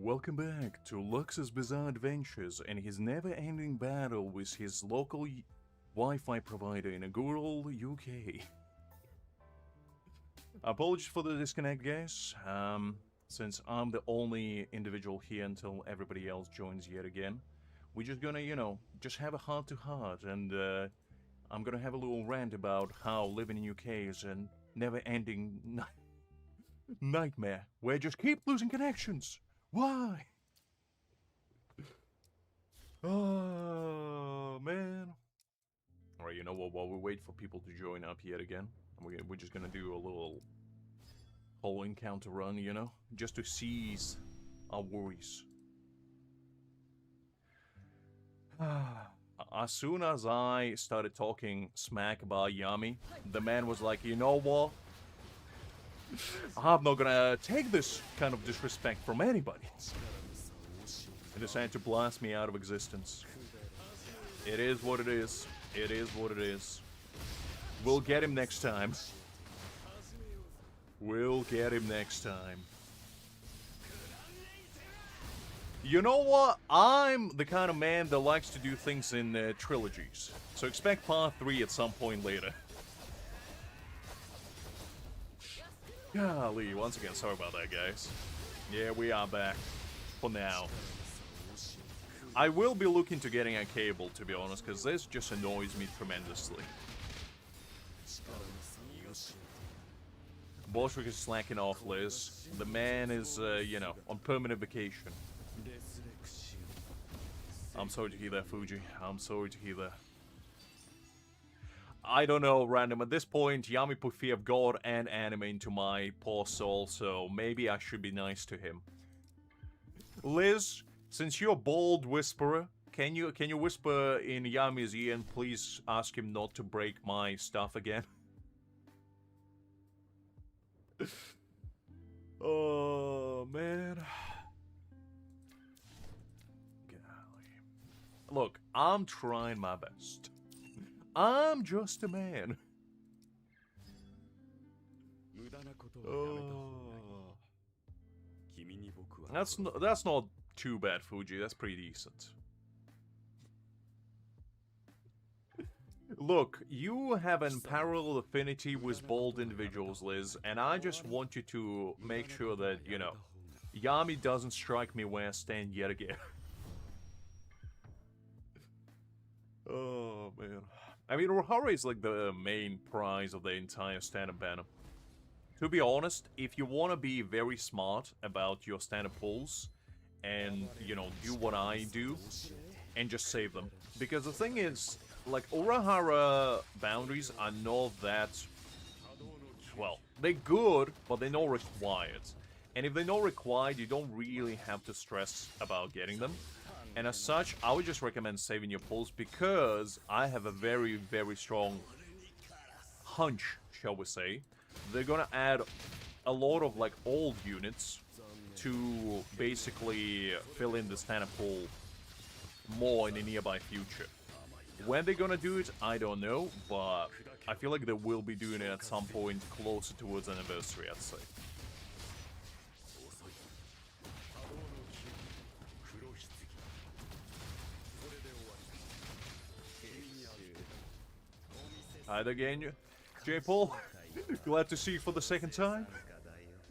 Welcome back to Lux's bizarre adventures and his never-ending battle with his local Wi-Fi provider in a good old UK. Apologies for the disconnect, guys. Since I'm the only individual here until everybody else joins yet again, we're just gonna, just have a heart-to-heart, and I'm gonna have a little rant about how living in UK is a never-ending nightmare, where I just keep losing connections. Why? Oh, man. Alright, you know what, while we wait for people to join up yet again, we're just gonna do a little whole encounter run, just to cease our worries. As soon as I started talking smack about Yami, the man was like, you know what? I'm not gonna take this kind of disrespect from anybody. He decided to blast me out of existence. It is what it is. It is what it is. We'll get him next time. We'll get him next time. You know what? I'm the kind of man that likes to do things in trilogies. So expect part 3 at some point later. Golly, once again, sorry about that, guys. Yeah, we are back. For now. I will be looking to getting a cable, to be honest, because this just annoys me tremendously. Bolshevik is slacking off, Liz. The man is, on permanent vacation. I'm sorry to hear that, Fuji. I'm sorry to hear that. I don't know, random. At this point, Yami put fear of God and anime into my poor soul, so maybe I should be nice to him. Liz, since you're a bold whisperer, can you whisper in Yami's ear and please ask him not to break my stuff again? Oh, man. Golly. Look, I'm trying my best. I'm just a man. Oh. That's not too bad, Fuji. That's pretty decent. Look, you have an unparalleled affinity with bold individuals, Liz, and I just want you to make sure that, Yami doesn't strike me where I stand yet again. Oh, man. I mean, Rohara is like the main prize of the entire stand-up banner. To be honest, if you want to be very smart about your stand-up pulls, and, do what I do, and just save them. Because the thing is, like, Urahara boundaries are not that, well, they're good, but they're not required. And if they're not required, you don't really have to stress about getting them. And as such, I would just recommend saving your pulls because I have a very, very strong hunch, shall we say. They're gonna add a lot of, like, old units to basically fill in the standard pool more in the nearby future. When they're gonna do it, I don't know, but I feel like they will be doing it at some point closer towards anniversary, I'd say. Hi there again, J-Paul. Glad to see you for the second time.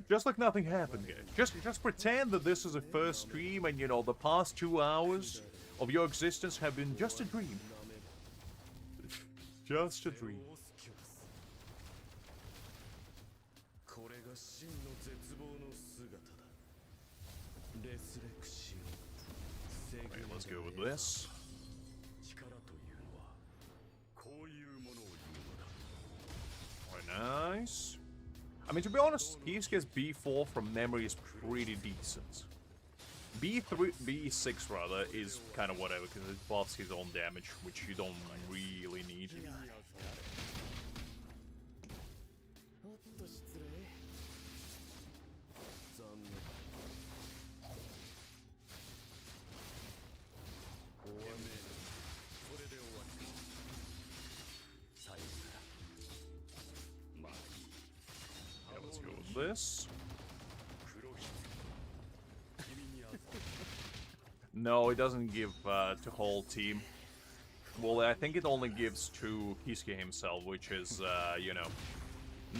Just like nothing happened, guys. Just pretend that this is a first stream and, the past 2 hours of your existence have been just a dream. Just a dream. Alright, let's go with this. Nice. I mean, to be honest, Kisuke's B4 from memory is pretty decent. B6 rather, is kind of whatever, because it buffs his own damage, which you don't really need. This. No, it doesn't give to whole team. Well, I think it only gives to Kisuke himself, which is, you know,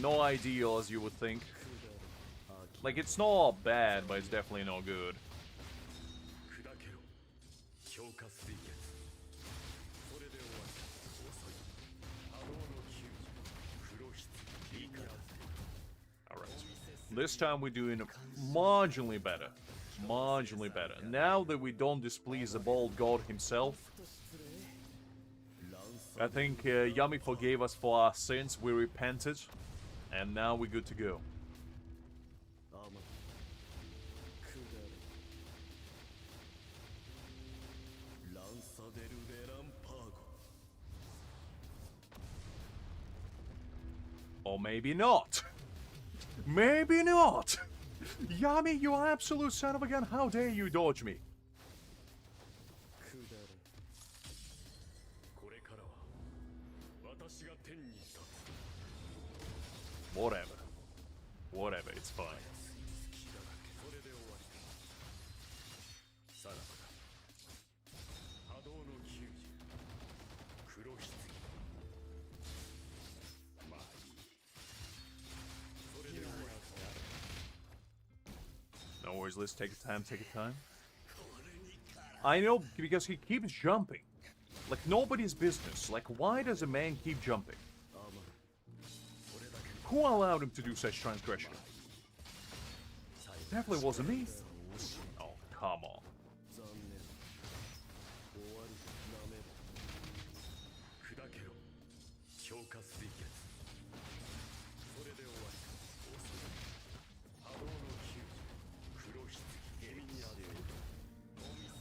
no ideal as you would think. Like, it's not bad, but it's definitely not good. Alright. This time we're doing marginally better. Marginally better. Now that we don't displease the bald god himself, I think Yami forgave us for our sins, we repented, and now we're good to go. Or maybe not. Maybe not. Yami, you absolute son of a gun, how dare you dodge me? Whatever. Whatever, it's fine. No worries, let's take a time, take a time. I know, because he keeps jumping. Like, nobody's business. Like, why does a man keep jumping? Who allowed him to do such transgression? Definitely wasn't me. Oh, come on.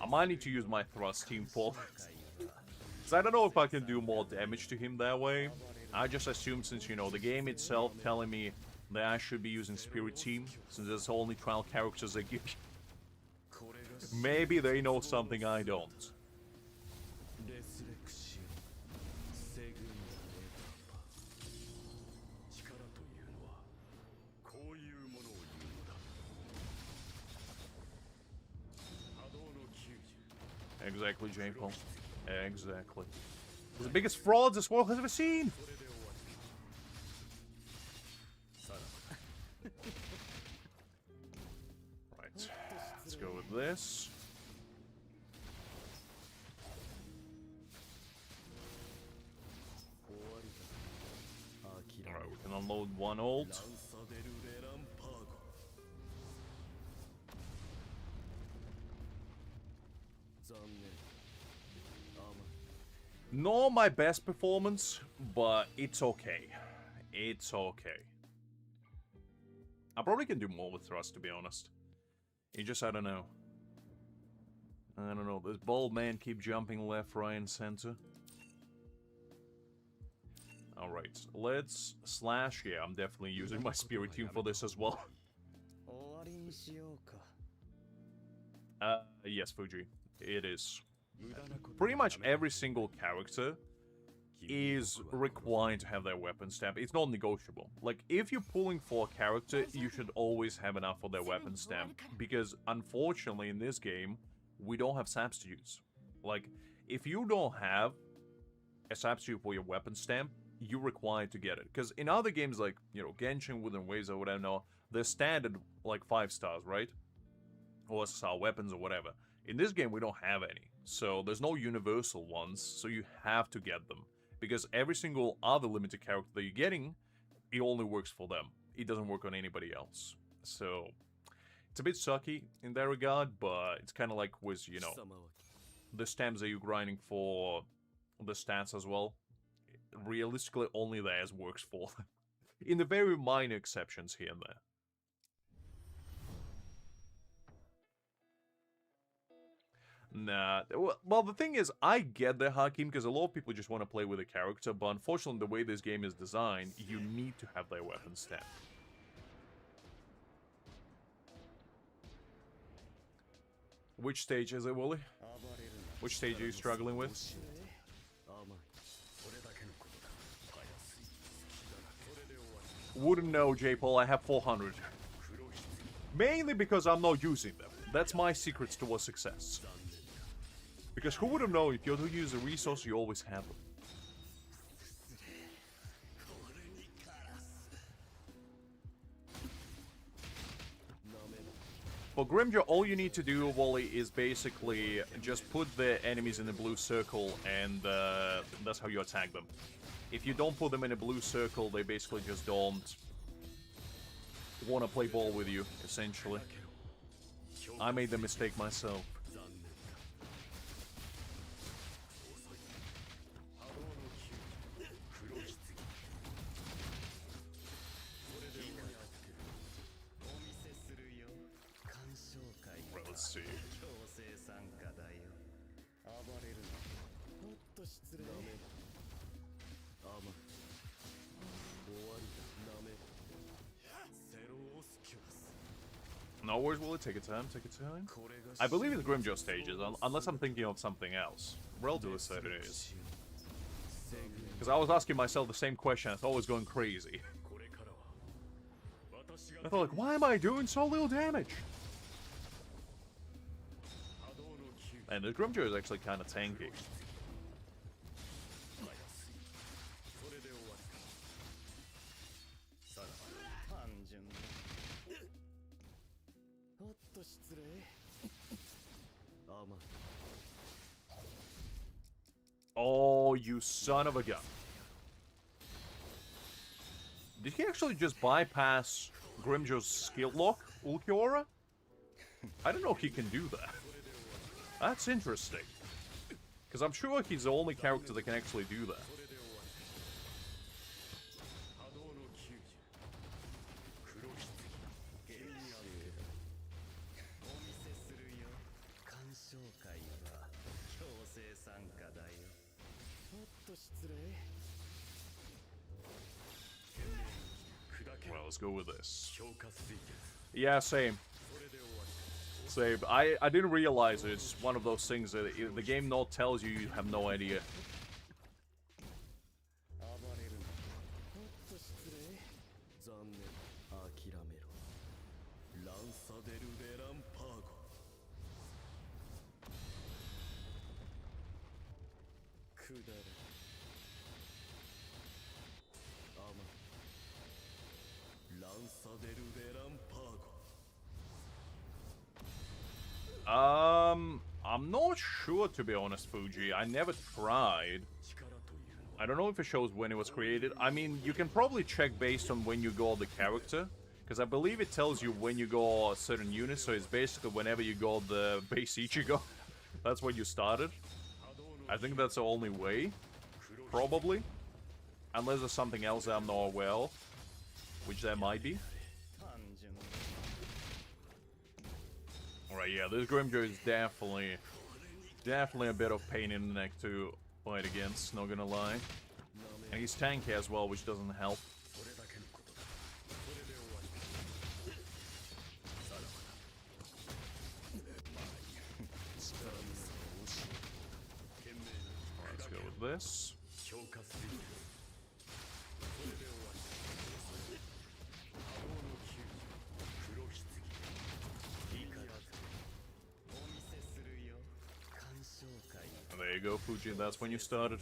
I might need to use my thrust team for so I don't know if I can do more damage to him that way. I just assumed, since, you know, the game itself telling me that I should be using Spirit Team, since there's only trial characters they give you. Maybe they know something I don't. Exactly, J-Paul. Exactly. The biggest frauds this world has ever seen! Right. Let's go with this. Alright, we can unload one ult. Not my best performance, but it's okay. It's okay. I probably can do more with thrust, to be honest. It just, I don't know. I don't know. This bald man keep jumping left, right, and center. Alright, let's slash. Yeah, I'm definitely using my spirit team for this as well. Yes, Fuji. It is. Pretty much every single character is required to have their weapon stamp. It's not negotiable. Like, if you're pulling for a character, you should always have enough for their weapon stamp. Because, unfortunately, in this game, we don't have substitutes. Like, if you don't have a substitute for your weapon stamp, you're required to get it. Because in other games like, you know, Genshin, Wooden Waves, or whatever, no, they're standard, like, 5 stars, right? Or SSR weapons or whatever. In this game, we don't have any. So there's no universal ones, so you have to get them. Because every single other limited character that you're getting, it only works for them. It doesn't work on anybody else. So it's a bit sucky in that regard, but it's kind of like with, you know, the stamps that you're grinding for the stats as well. Realistically, only theirs works for them. In the very minor exceptions here and there. Nah, well, the thing is, I get the Hakim, because a lot of people just want to play with a character, but unfortunately, the way this game is designed, you need to have their weapon stamp. Which stage is it, Wooly? Which stage are you struggling with? Wouldn't know, J-Paul, I have 400. Mainly because I'm not using them. That's my secrets towards success. Because who would have known if you don't use a resource, you always have them. For Grimmjow, all you need to do, Wally, is basically just put the enemies in the blue circle, and that's how you attack them. If you don't put them in a blue circle, they basically just don't want to play ball with you, essentially. I made the mistake myself. Well, let's see. No worries, will it? Take your time, take your time. I believe it's Grimmjow stages, unless I'm thinking of something else. Reldo said it is. Because I was asking myself the same question, I thought I was going crazy. I thought, like, why am I doing so little damage? And the Grimmjow is actually kind of tanky. Oh, you son of a gun. Did he actually just bypass Grimmjow's skill lock, Ulquiorra? I don't know if he can do that. That's interesting. Because I'm sure he's the only character that can actually do that. Well, let's go with this. Yeah, same. Same. I didn't realize it's one of those things that the game not tells you, you have no idea. I'm not sure, to be honest, Fuji. I never tried. I don't know if it shows when it was created. I mean, you can probably check based on when you got the character, because I believe it tells you when you got a certain unit, so it's basically whenever you got the base Ichigo. That's when you started. I think that's the only way. Probably. Unless there's something else that I'm not aware of, which there might be. Alright, yeah, this Grimmjow is definitely a bit of pain in the neck to fight against, not gonna lie. And he's tanky as well, which doesn't help. Alright, let's go with this. There you go, Fuji, that's when you started.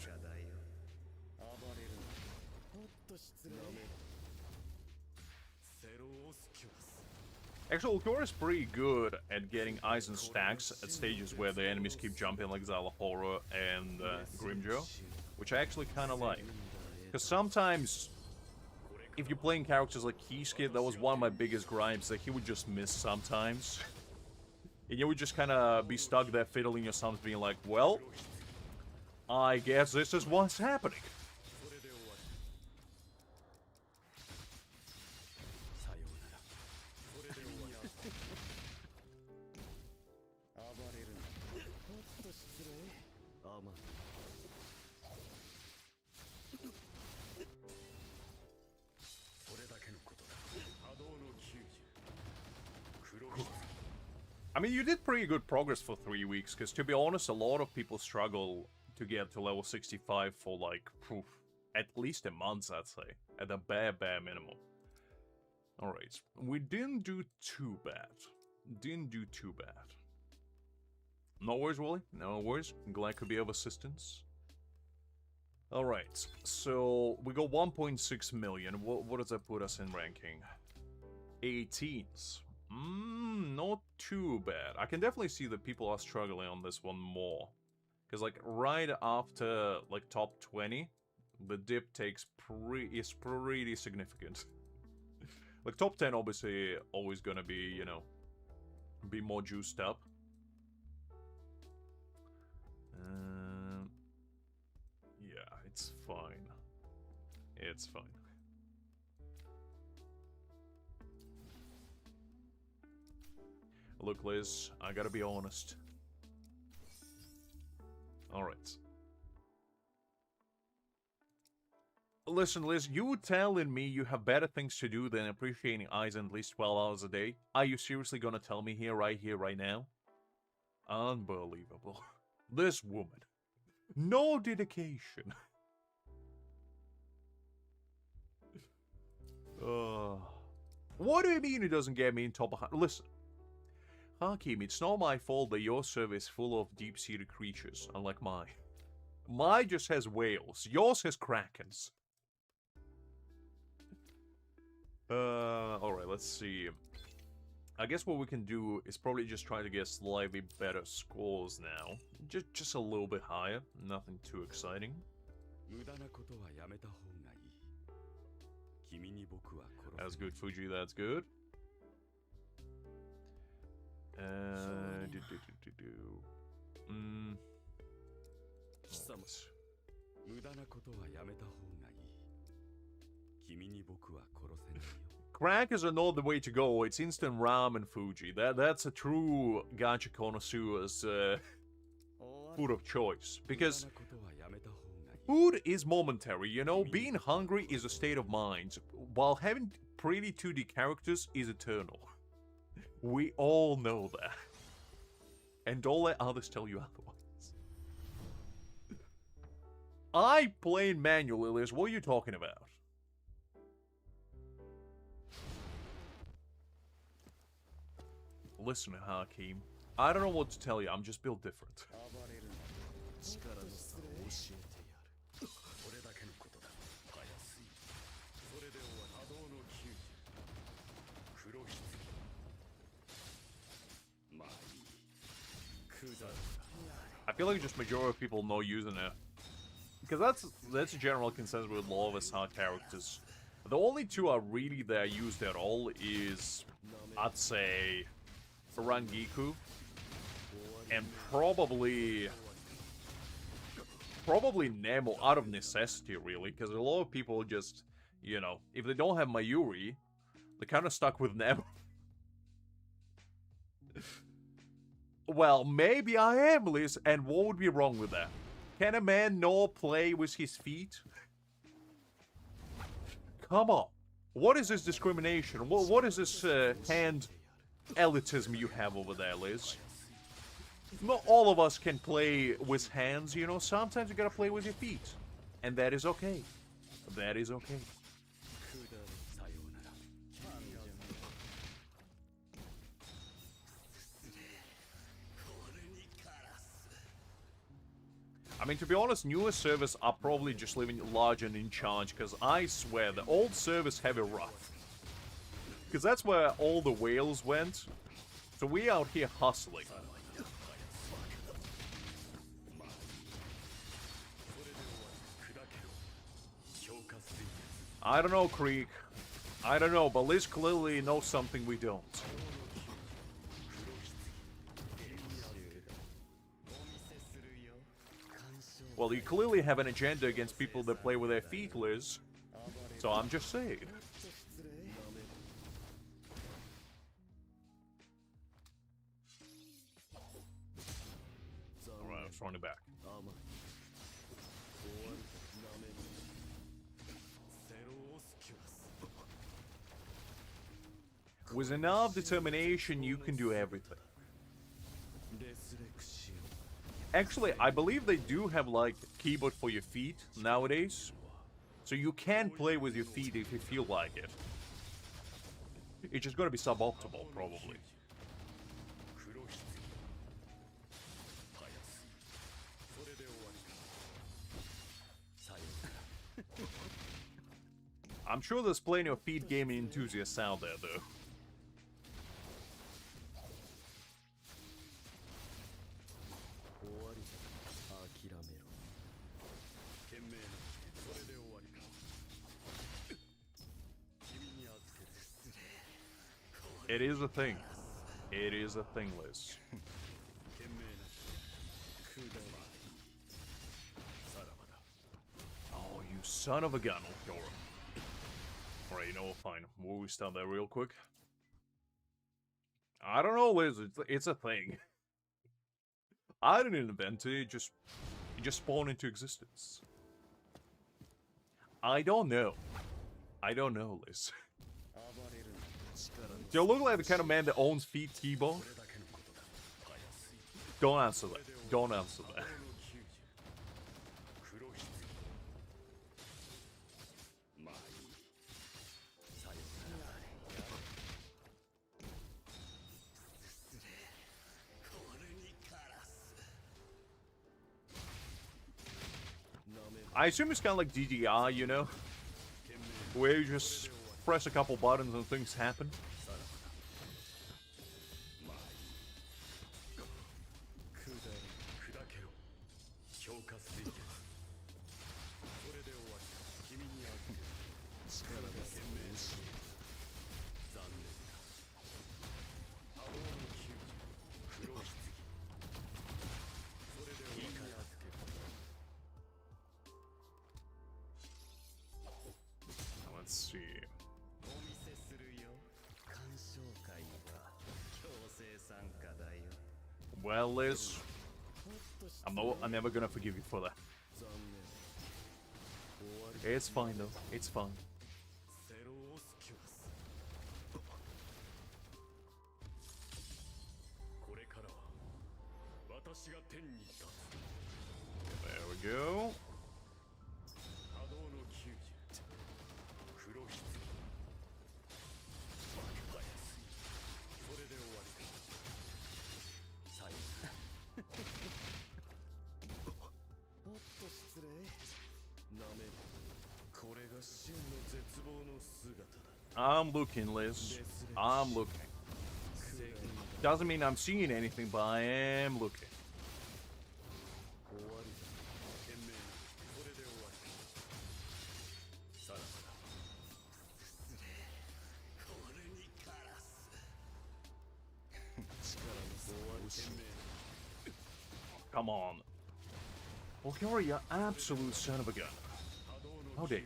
Actually, Ulquiorra is pretty good at getting Aizen stacks at stages where the enemies keep jumping, like Szayelaporro and Grimmjow, which I actually kind of like. Because sometimes, if you're playing characters like Keyskid, that was one of my biggest gripes, that he would just miss sometimes. And you would just kind of be stuck there fiddling your thumbs, being like, well, I guess this is what's happening. I mean, you did pretty good progress for 3 weeks, because to be honest, a lot of people struggle to get to level 65 for, like, at least a month, I'd say. At the bare minimum. Alright, we didn't do too bad. No worries, Wally. No worries. I'm glad I could be of assistance. Alright, so we got 1.6 million. What does that put us in ranking? 18th. Not too bad. I can definitely see that people are struggling on this one more. Because, like, right after, like, top 20, the dip is pretty significant. Like, top 10, obviously, always gonna be, you know, be more juiced up. Yeah, it's fine. It's fine. Look, Liz, I gotta be honest. Alright. Listen, Liz, you telling me you have better things to do than appreciating Aizen at least 12 hours a day? Are you seriously gonna tell me here, right now? Unbelievable. This woman. No dedication. What do you mean it doesn't get me in top 100? Listen. Hakim, it's not my fault that your server is full of deep-seated creatures, unlike mine. Mine just has whales. Yours has krakens. Alright, let's see. I guess what we can do is probably just try to get slightly better scores now. Just a little bit higher. Nothing too exciting. That's good, Fuji, that's good. Crackers are not the way to go. It's instant ramen, Fuji. That's a true gacha connoisseur's food of choice. Because food is momentary, you know? Being hungry is a state of mind, while having pretty 2D characters is eternal. We all know that. And don't let others tell you otherwise. I play manually, Liz. What are you talking about? Listen, Hakim. I don't know what to tell you. I'm just built different. I feel like just majority of people know using it. Because that's a general consensus with a lot of SR characters. The only two are really that are used at all is, I'd say, Rangiku and probably Nemo out of necessity, really, because a lot of people just, you know, if they don't have Mayuri, they're kind of stuck with Nemo. Well, maybe I am, Liz, and what would be wrong with that? Can a man not play with his feet? Come on. What is this discrimination? What is this hand elitism you have over there, Liz? Not all of us can play with hands, you know? Sometimes you gotta play with your feet. And that is okay. That is okay. I mean, to be honest, newer servers are probably just living large and in charge, because I swear, the old servers have it rough. Because that's where all the whales went. So we out here hustling. I don't know, Creek. I don't know, but Liz clearly knows something we don't. Well, you clearly have an agenda against people that play with their feet, Liz. So I'm just saying. Alright, let's run it back. With enough determination, you can do everything. Actually, I believe they do have, like, keyboard for your feet nowadays. So you can play with your feet if you feel like it. It's just gonna be suboptimal, probably. I'm sure there's plenty of feed gaming enthusiasts out there, though. It is a thing. It is a thing, Liz. Oh, you son of a gun, Ulquiorra. Alright, you know what, fine. We'll start there real quick. I don't know, Liz. It's a thing. I didn't invent it. It just spawned into existence. I don't know. I don't know, Liz. Do you look like the kind of man that owns feet T-Bone? Don't answer that. Don't answer that. I assume it's kind of like DDR, you know? Where you just press a couple buttons and things happen. Let's see. Well, Liz, I'm never gonna forgive you for that. It's fine though. It's fine. There we go. I'm looking, Liz. I'm looking. Doesn't mean I'm seeing anything, but I am looking. Come on. Ulquiorra, you absolute son of a gun. How dare you?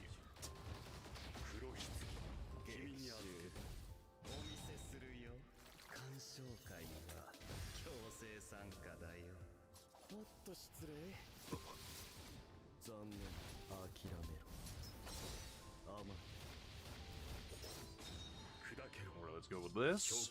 Alright, let's go with this.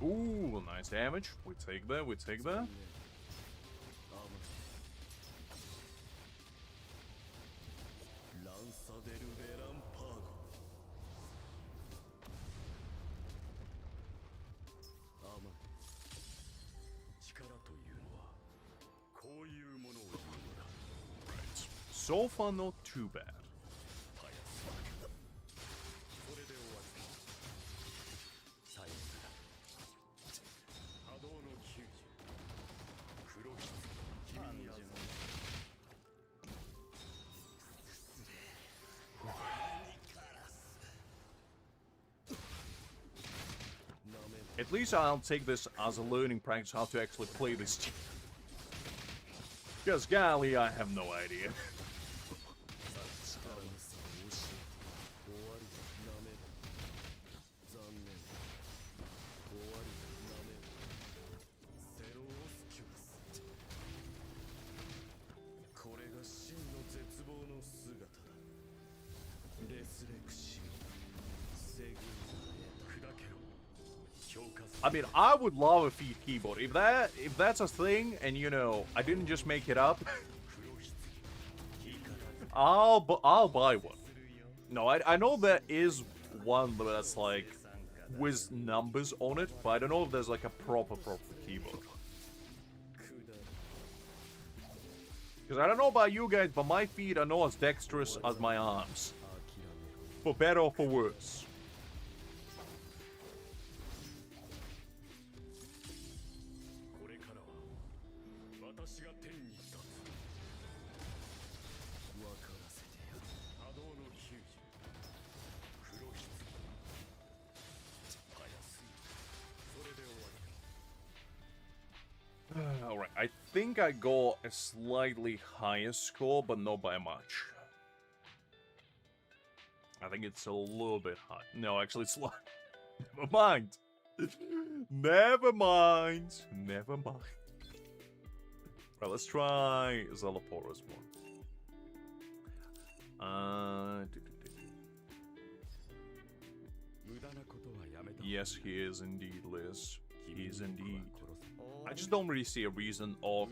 Ooh, nice damage. We take that, we take that. Right. So far, not too bad. At least I'll take this as a learning practice how to actually play this team. Because golly, I have no idea. I mean, I would love a feed keyboard. If that's a thing, and you know, I didn't just make it up, I'll buy one. No, I know there is one that's like with numbers on it, but I don't know if there's like a proper keyboard. Because I don't know about you guys, but my feet are not as dexterous as my arms. For better or for worse. Alright, I think I got a slightly higher score, but not by much. I think it's a little bit high. No, actually it's not. Never mind. Never mind. Never mind. Right, let's try Szayelaporro's one. Yes, he is indeed, Liz. He is indeed. I just don't really see a reason of...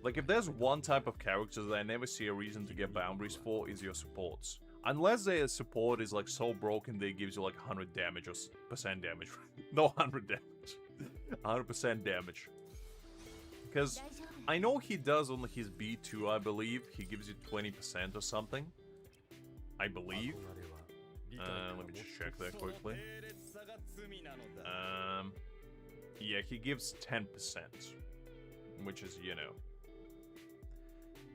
Like, if there's one type of character that I never see a reason to get boundaries for, is your supports. Unless their support is, like, so broken that it gives you, like, 100 damage or percent damage. No, 100 damage. 100% damage. Because I know he does on his B2, I believe. He gives you 20% or something. I believe. Let me just check that quickly. Yeah, he gives 10%, which is, you know,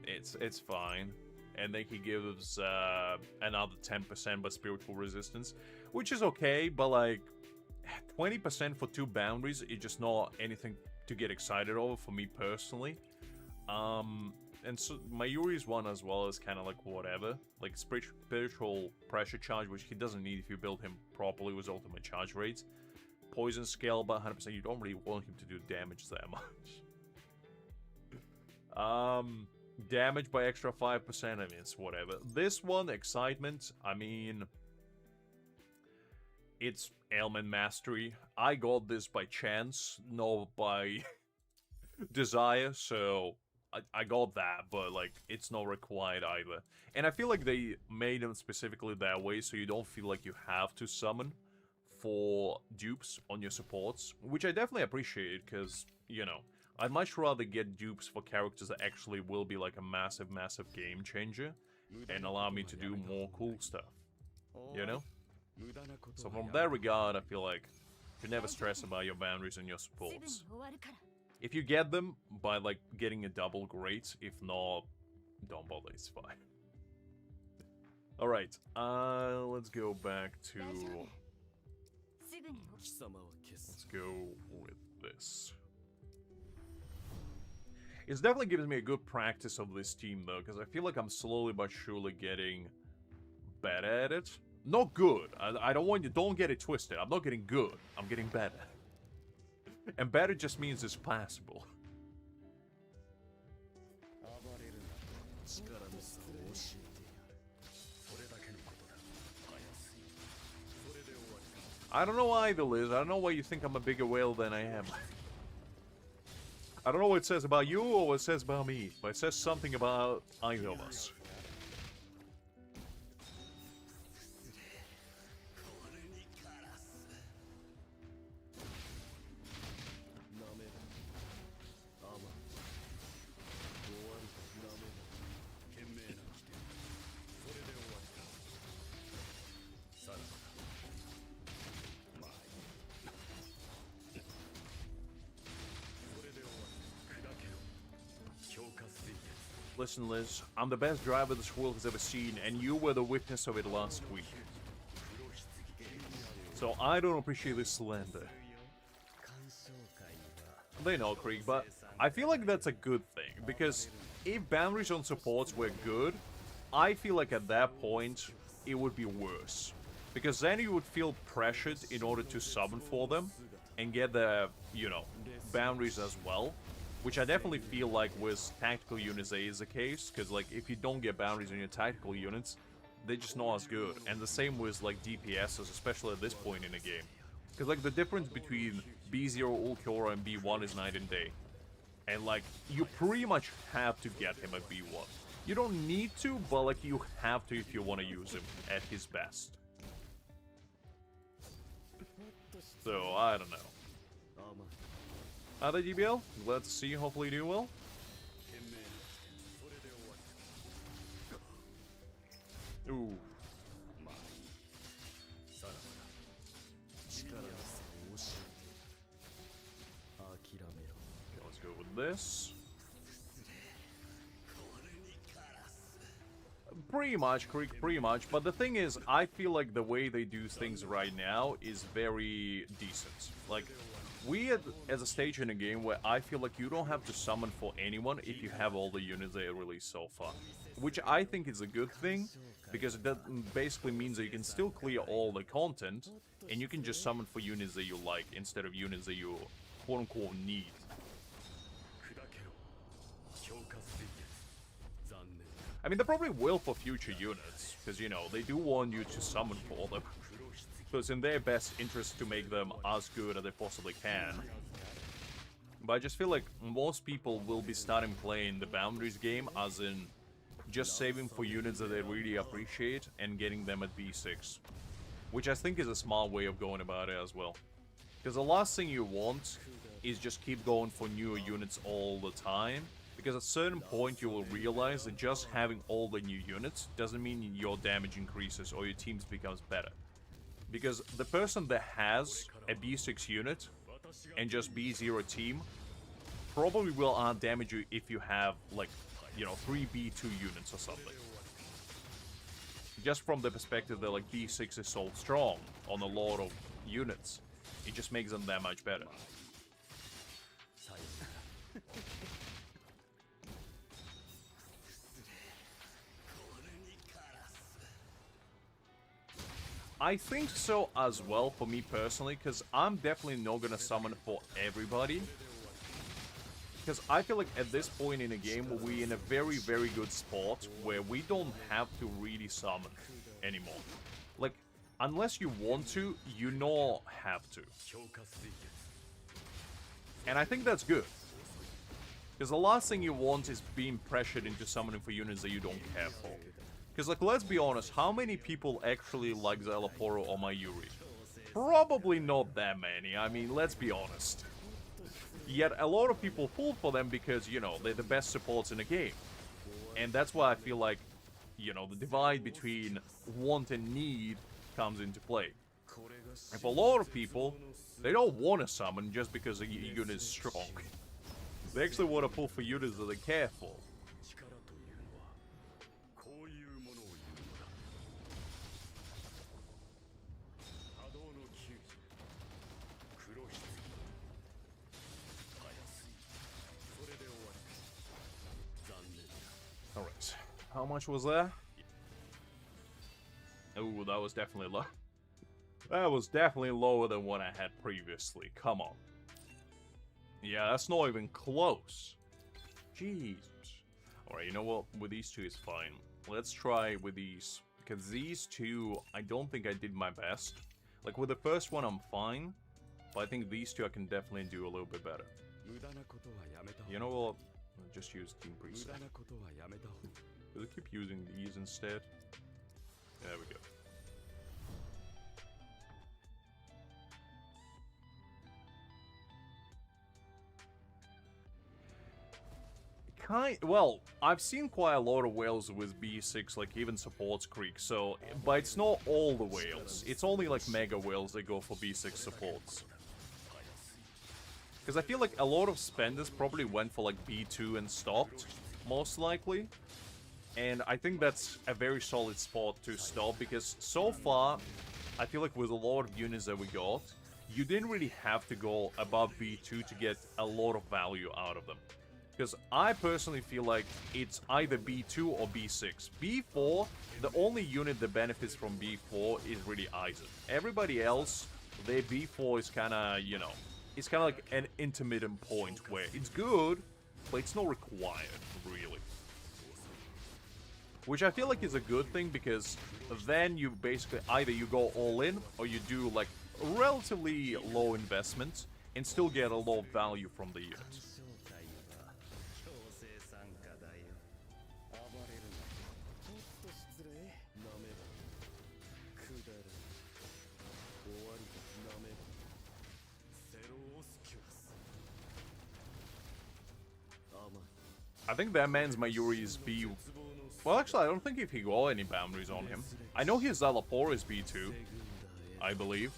it's fine. And then he gives another 10% but spiritual resistance, which is okay, but like 20% for 2 boundaries is just not anything to get excited over for me personally. And so Mayuri's one as well is kind of like whatever, like spiritual pressure charge, which he doesn't need if you build him properly with ultimate charge rates. Poison scale by 100%, you don't really want him to do damage that much. Damage by extra 5%, I mean, it's whatever. This one, excitement, I mean, it's ailment mastery. I got this by chance, not by desire, so I got that, but like, it's not required either. And I feel like they made them specifically that way, so you don't feel like you have to summon for dupes on your supports, which I definitely appreciate, because, you know, I'd much rather get dupes for characters that actually will be like a massive game changer and allow me to do more cool stuff, you know? So from that regard, I feel like you never stress about your boundaries and your supports. If you get them by like getting a double, great. If not, don't bother, it's fine. Alright, let's go back to... Let's go with this. It's definitely giving me a good practice of this team though, because I feel like I'm slowly but surely getting better at it. Not good. I don't want you, don't get it twisted. I'm not getting good. I'm getting better. And better just means it's passable. I don't know either, Liz. I don't know why you think I'm a bigger whale than I am. I don't know what it says about you or what it says about me, but it says something about either of us. Listen, Liz, I'm the best driver this world has ever seen, and you were the witness of it last week. So I don't appreciate this slander. They know, Krieg, but I feel like that's a good thing, because if boundaries on supports were good, I feel like at that point, it would be worse. Because then you would feel pressured in order to summon for them, and get the, you know, boundaries as well. Which I definitely feel like with tactical units that is the case, because like if you don't get boundaries on your tactical units, they're just not as good. And the same with like DPSs, especially at this point in the game. Because like the difference between B0 Ulquiorra and B1 is night and day. And like, you pretty much have to get him at B1. You don't need to, but like you have to if you want to use him at his best. So, I don't know. Other GBL, let's see, hopefully do well. Ooh. Okay, let's go with this. Pretty much, Creek, pretty much. But the thing is, I feel like the way they do things right now is very decent. Like, we as a stage in a game where I feel like you don't have to summon for anyone if you have all the units they released so far. Which I think is a good thing, because that basically means that you can still clear all the content, and you can just summon for units that you like, instead of units that you quote-unquote need. I mean, they probably will for future units, because, you know, they do want you to summon for them. So it's in their best interest to make them as good as they possibly can. But I just feel like most people will be starting playing the Boundaries game, as in just saving for units that they really appreciate and getting them at B6. Which I think is a smart way of going about it as well. Because the last thing you want is just keep going for newer units all the time. Because at a certain point you will realize that just having all the new units doesn't mean your damage increases or your teams becomes better. Because the person that has a B6 unit and just B0 team probably will out-damage you if you have, like, you know, 3 B2 units or something. Just from the perspective that, like, B6 is so strong on a lot of units, it just makes them that much better. I think so as well, for me personally, because I'm definitely not going to summon for everybody. Because I feel like at this point in the game, we're in a very, very good spot where we don't have to really summon anymore. Like, unless you want to, you not have to. And I think that's good. Because the last thing you want is being pressured into summoning for units that you don't care for. Because, like, let's be honest, how many people actually like Szayelaporro or Mayuri? Probably not that many, I mean, let's be honest. Yet, a lot of people pull for them because, you know, they're the best supports in the game. And that's why I feel like, you know, the divide between want and need comes into play. And for a lot of people, they don't want to summon just because the unit is strong. They actually want to pull for units that they care for. Alright, how much was there? Oh, that was definitely low. That was definitely lower than what I had previously. Come on. Yeah, that's not even close. Jeez. Alright, you know what? With these two, it's fine. Let's try with these. Because these two, I don't think I did my best. Like, with the first one, I'm fine. But I think these two, I can definitely do a little bit better. You know what? I'll just use Team Preset. Does it keep using these instead? There we go. Well, I've seen quite a lot of whales with B6, like even supports Creek, so, but it's not all the whales. It's only like mega whales that go for B6 supports. Because I feel like a lot of spenders probably went for like B2 and stopped, most likely. And I think that's a very solid spot to stop, because so far, I feel like with a lot of units that we got, you didn't really have to go above B2 to get a lot of value out of them. Because I personally feel like it's either B2 or B6. B4, the only unit that benefits from B4 is really Aizen. Everybody else, their B4 is kind of, you know, it's kind of like an intermittent point where it's good, but it's not required, really. Which I feel like is a good thing, because then you basically, either you go all in, or you do like relatively low investment, and still get a lot of value from the unit. I think that man's Mayuri is B. Well, actually, I don't think if he got any boundaries on him. I know his Szayelaporro is B2, I believe.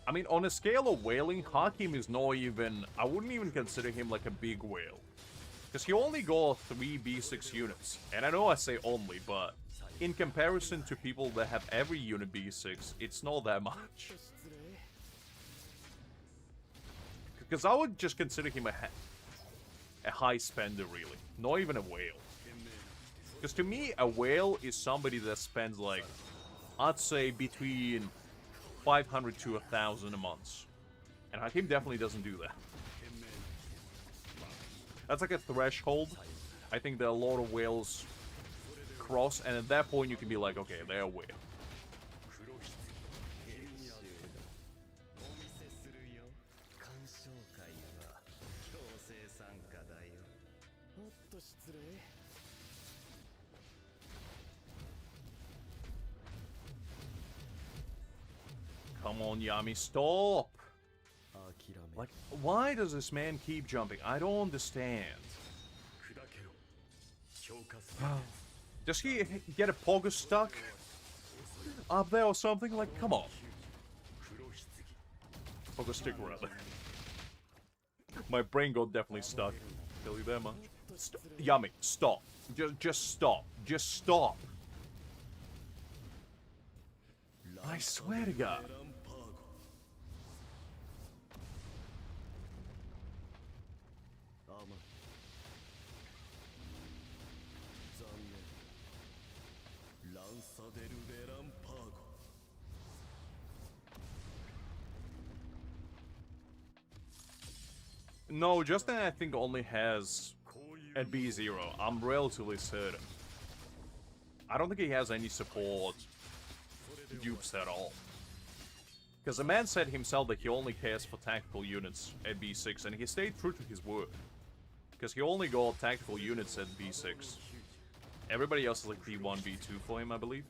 I mean, on a scale of whaling, Hakim is not even... I wouldn't even consider him like a big whale. Because he only got 3 B6 units. And I know I say only, but in comparison to people that have every unit B6, it's not that much. Because I would just consider him a high spender, really. Not even a whale. Because to me, a whale is somebody that spends, like, I'd say between 500 to 1,000 a month. And Hakim definitely doesn't do that. That's like a threshold. I think that a lot of whales cross, and at that point you can be like, okay, they're a whale. Come on, Yami, stop! Like, why does this man keep jumping? I don't understand. Does he get a pogo stuck up there or something? Like, come on. Pogo stick, rather. My brain got definitely stuck. Tell you that much. Yami, stop. Just stop. Just stop. I swear to God. No, Justin I think only has at B0. I'm relatively certain. I don't think he has any support dupes at all. Because the man said himself that he only cares for tactical units at B6, and he stayed true to his word. Because he only got tactical units at B6. Everybody else is like B1, B2 for him, I believe.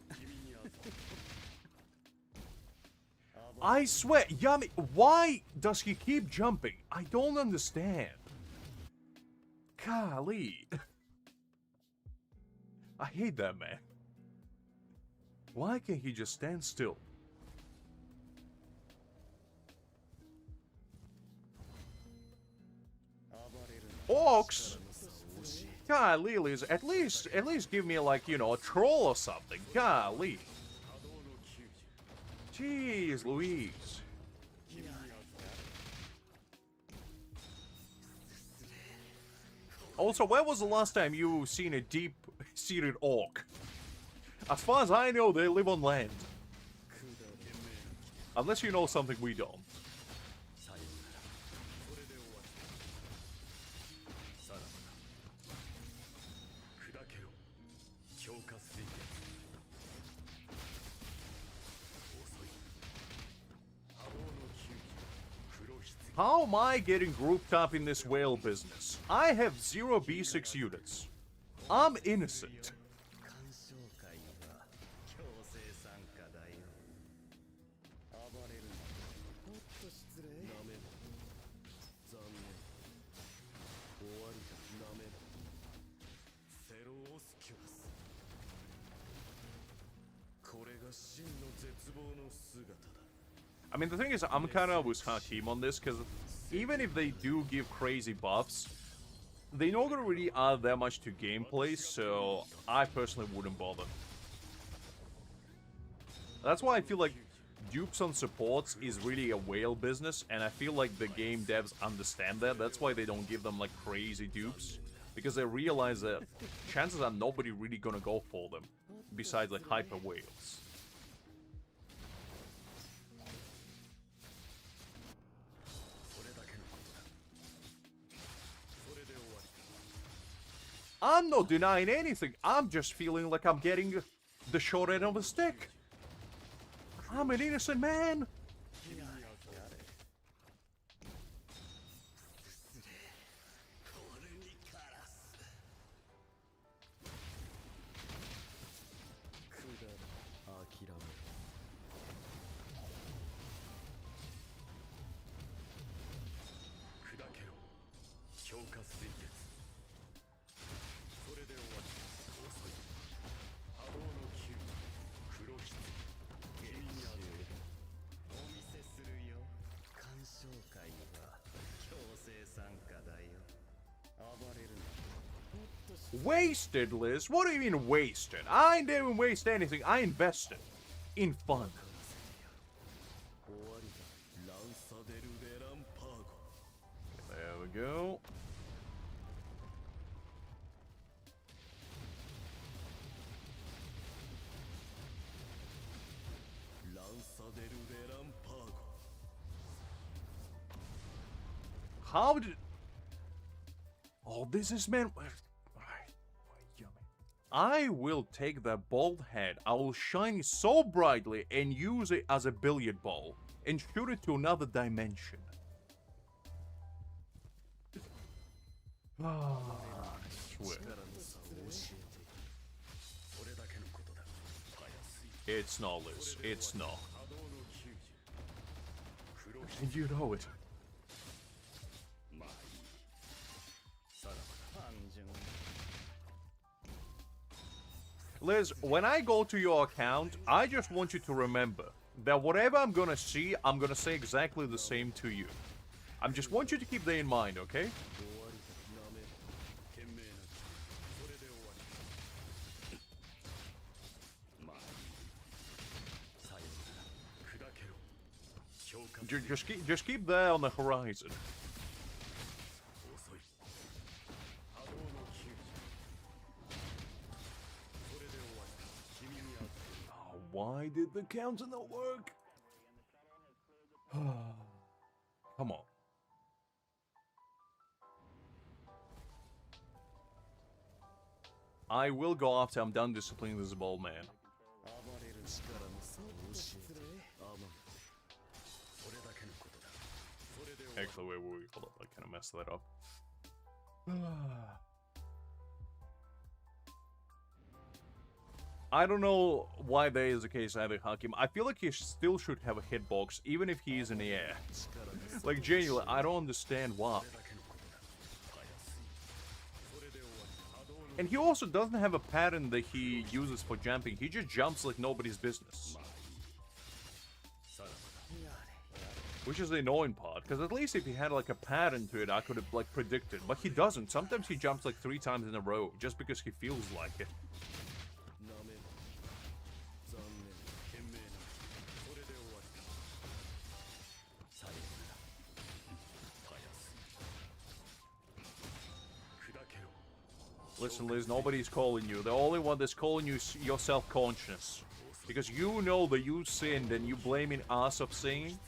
I swear, Yami, why does he keep jumping? I don't understand. Golly. I hate that man. Why can't he just stand still? Orcs? Golly, Liz, at least give me like, you know, a troll or something. Golly. Jeez Louise. Also, when was the last time you seen a deep-seated orc? As far as I know, they live on land. Unless you know something we don't. How am I getting grouped up in this whale business? I have 0 B6 units. I'm innocent. I mean, the thing is, I'm kind of with Hakim on this, because even if they do give crazy buffs, they're not going to really add that much to gameplay, so I personally wouldn't bother. That's why I feel like dupes on supports is really a whale business, and I feel like the game devs understand that. That's why they don't give them, like, crazy dupes, because they realize that chances are nobody really gonna go for them, besides, like, hyper whales. I'm not denying anything. I'm just feeling like I'm getting the short end of the stick. I'm an innocent man. Wasted, Liz? What do you mean wasted? I didn't waste anything. I invested in fun. There we go. How did... Oh, this is man... I will take that bald head, I will shine it so brightly and use it as a billiard ball and shoot it to another dimension. I swear. It's not, Liz. It's not. And you know it. Liz, when I go to your account, I just want you to remember that whatever I'm gonna see, I'm gonna say exactly the same to you. I just want you to keep that in mind, okay? Just keep that on the horizon. Why did the counter not work? Come on. I will go after I'm done disciplining this bald man. Actually, wait, hold up, I kind of messed that up. I don't know why that is the case either, Hakim. I feel like he still should have a hitbox, even if he is in the air. Like, genuinely, I don't understand why. And he also doesn't have a pattern that he uses for jumping. He just jumps like nobody's business. Which is the annoying part, because at least if he had like a pattern to it, I could have like predicted. But he doesn't. Sometimes he jumps like 3 times in a row, just because he feels like it. Listen, Liz, nobody's calling you. The only one that's calling you is your self-conscious. Because you know that you sinned and you blaming us of sinning.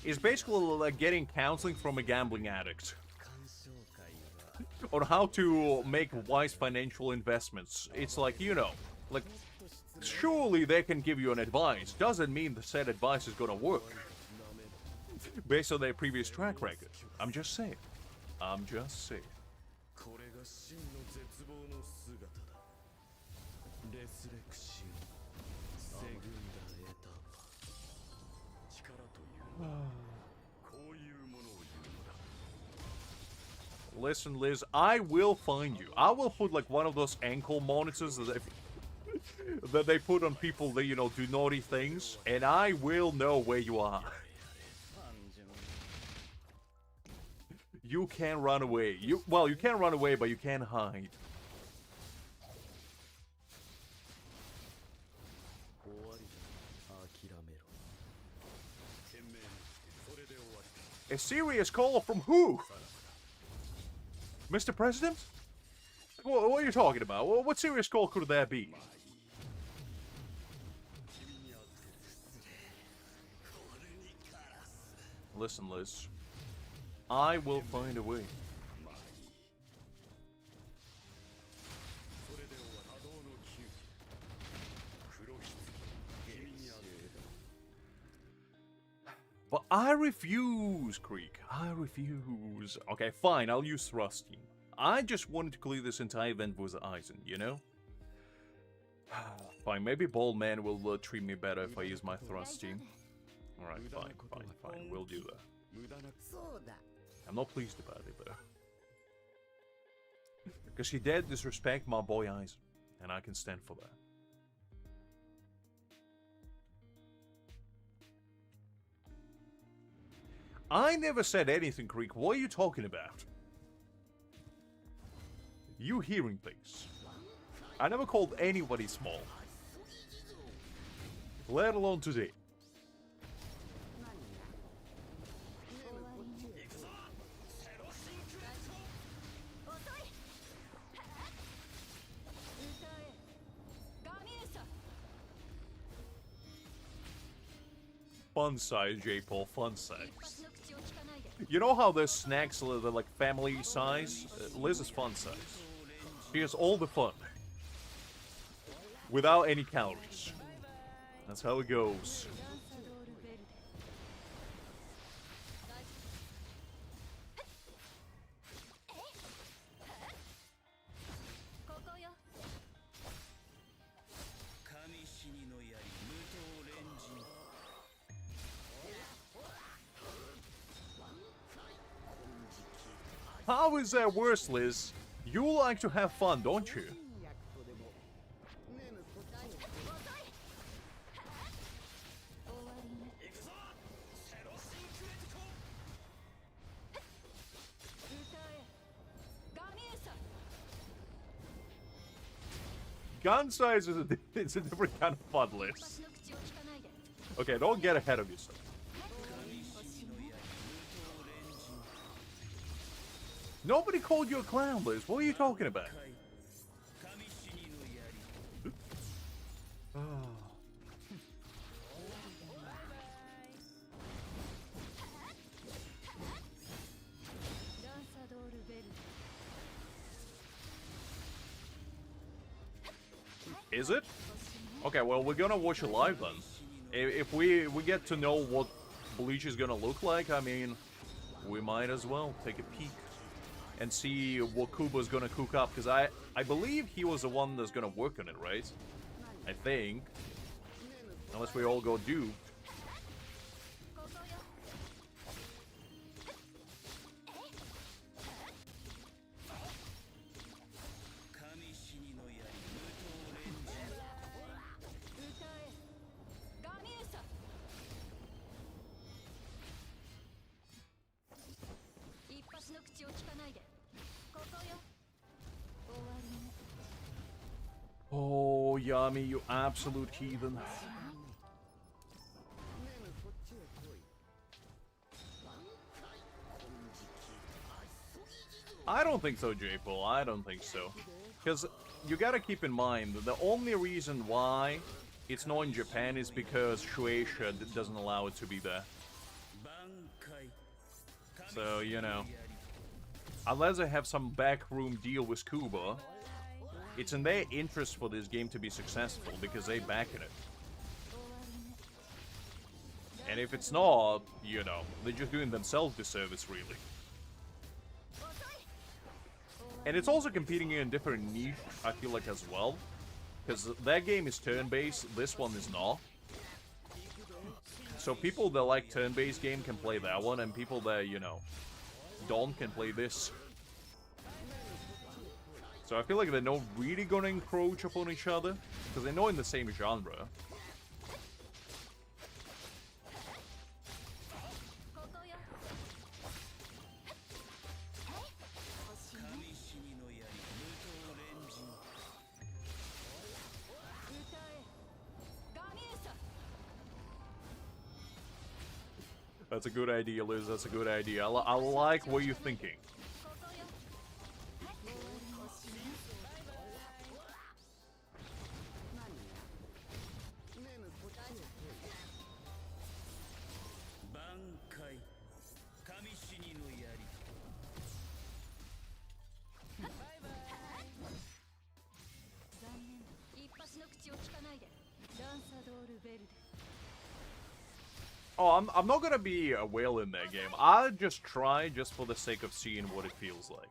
It's basically like getting counseling from a gambling addict. On how to make wise financial investments. It's like, you know, like, surely they can give you an advice. Doesn't mean the said advice is gonna work. Based on their previous track record. I'm just saying. I'm just saying. Listen, Liz, I will find you. I will put like one of those ankle monitors that they put on people that, you know, do naughty things, and I will know where you are. You can run away. Well, you can't run away, but you can hide. A serious call from who? Mr. President? What are you talking about? What serious call could that be? Listen, Liz. I will find a way. But I refuse, Creek. I refuse. Okay, fine, I'll use thrusting. I just wanted to clear this entire event with Aizen, you know? Fine, maybe Bald Man will treat me better if I use my thrusting. Alright, fine. We'll do that. I'm not pleased about it, though. Because he did disrespect my boy Aizen, and I can stand for that. I never said anything, Creek. What are you talking about? You hearing things. I never called anybody small. Let alone today. Fun size, J-Paul, fun size. You know how there's snacks that are like family size? Liz is fun size. She has all the fun. Without any calories. That's how it goes. How is that worse, Liz? You like to have fun, don't you? Gun size is it's a different kind of fun, Liz. Okay, don't get ahead of yourself. Nobody called you a clown, Liz. What are you talking about? Is it? Okay, well, we're gonna watch it live then. If we get to know what Bleach is gonna look like, I mean, we might as well take a peek and see what Kubo's gonna cook up, because I believe he was the one that's gonna work on it, right? I think. Unless we all go duped. Oh, Yami, you absolute heathen. I don't think so, J-Paul. I don't think so. Because you gotta keep in mind that the only reason why it's not in Japan is because Shueisha doesn't allow it to be there. So, you know. Unless I have some backroom deal with Kubo, it's in their interest for this game to be successful because they back it. And if it's not, you know, they're just doing themselves disservice, really. And it's also competing in a different niche, I feel like, as well. Because that game is turn-based, this one is not. So people that like turn-based game can play that one, and people that, you know, don't can play this. So I feel like they're not really gonna encroach upon each other, because they're not in the same genre. That's a good idea, Liz. That's a good idea. I like what you're thinking. Oh, I'm not gonna be a whale in that game. I'll just try just for the sake of seeing what it feels like.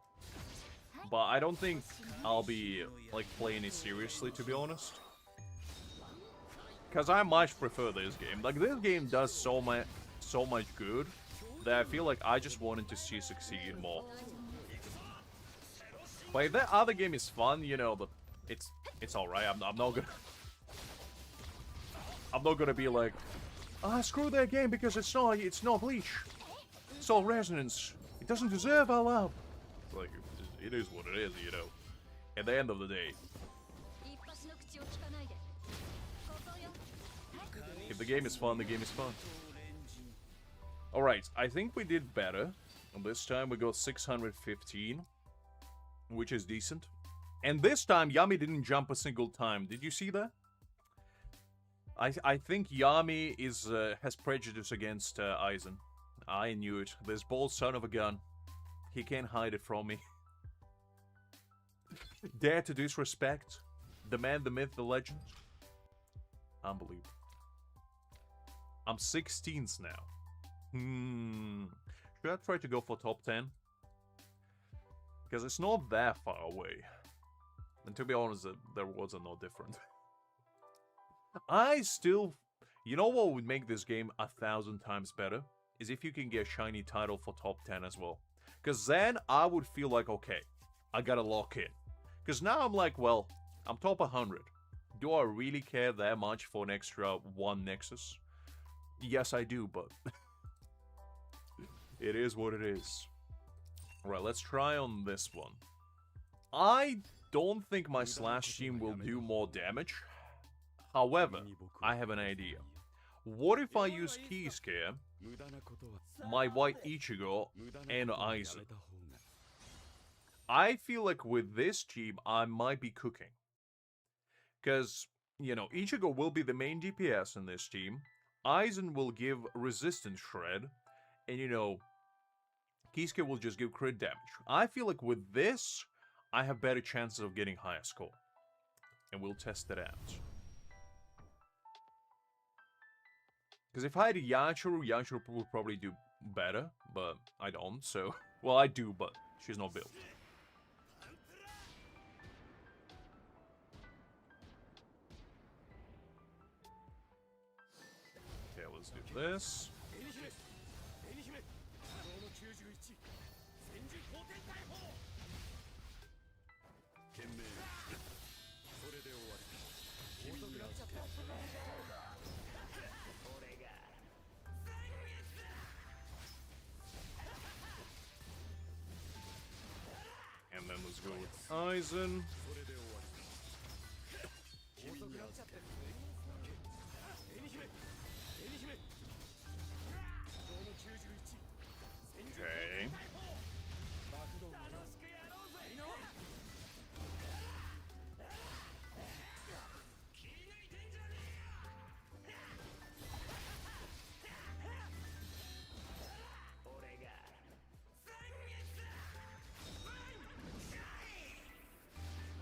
But I don't think I'll be, like, playing it seriously, to be honest. Because I much prefer this game. Like, this game does so much good that I feel like I just wanted to see it succeed more. But if that other game is fun, you know, it's alright. I'm not gonna be like, ah, screw that game because it's not Bleach. It's all Resonance. It doesn't deserve our love. Like, it is what it is, you know. at the end of the day. If the game is fun, the game is fun. Alright, I think we did better. And this time we got 615, which is decent. And this time Yami didn't jump a single time. Did you see that? I think Yami has prejudice against Aizen. I knew it. This bald son of a gun. He can't hide it from me. Dare to disrespect the man, the myth, the legend. Unbelievable. I'm 16th now. Should I try to go for top 10? Because it's not that far away. And to be honest, the rewards are not different. I still... You know what would make this game 1,000 times better? Is if you can get a shiny title for top 10 as well. Because then I would feel like, okay, I gotta lock in. Because now I'm like, well, I'm top 100. Do I really care that much for an extra 1 Nexus? Yes, I do, but... it is what it is. Alright, let's try on this one. I don't think my slash team will do more damage. However, I have an idea. What if I use Keyschare, my white Ichigo, and Aizen? I feel like with this team, I might be cooking. Because, you know, Ichigo will be the main DPS in this team. Aizen will give resistance shred. And, you know, Keyschare will just give crit damage. I feel like with this, I have better chances of getting higher score. And we'll test it out. Because if I had Yachiru would probably do better, but I don't, so... Well, I do, but she's not built. Okay, let's do this. And then let's go with Aizen. Okay.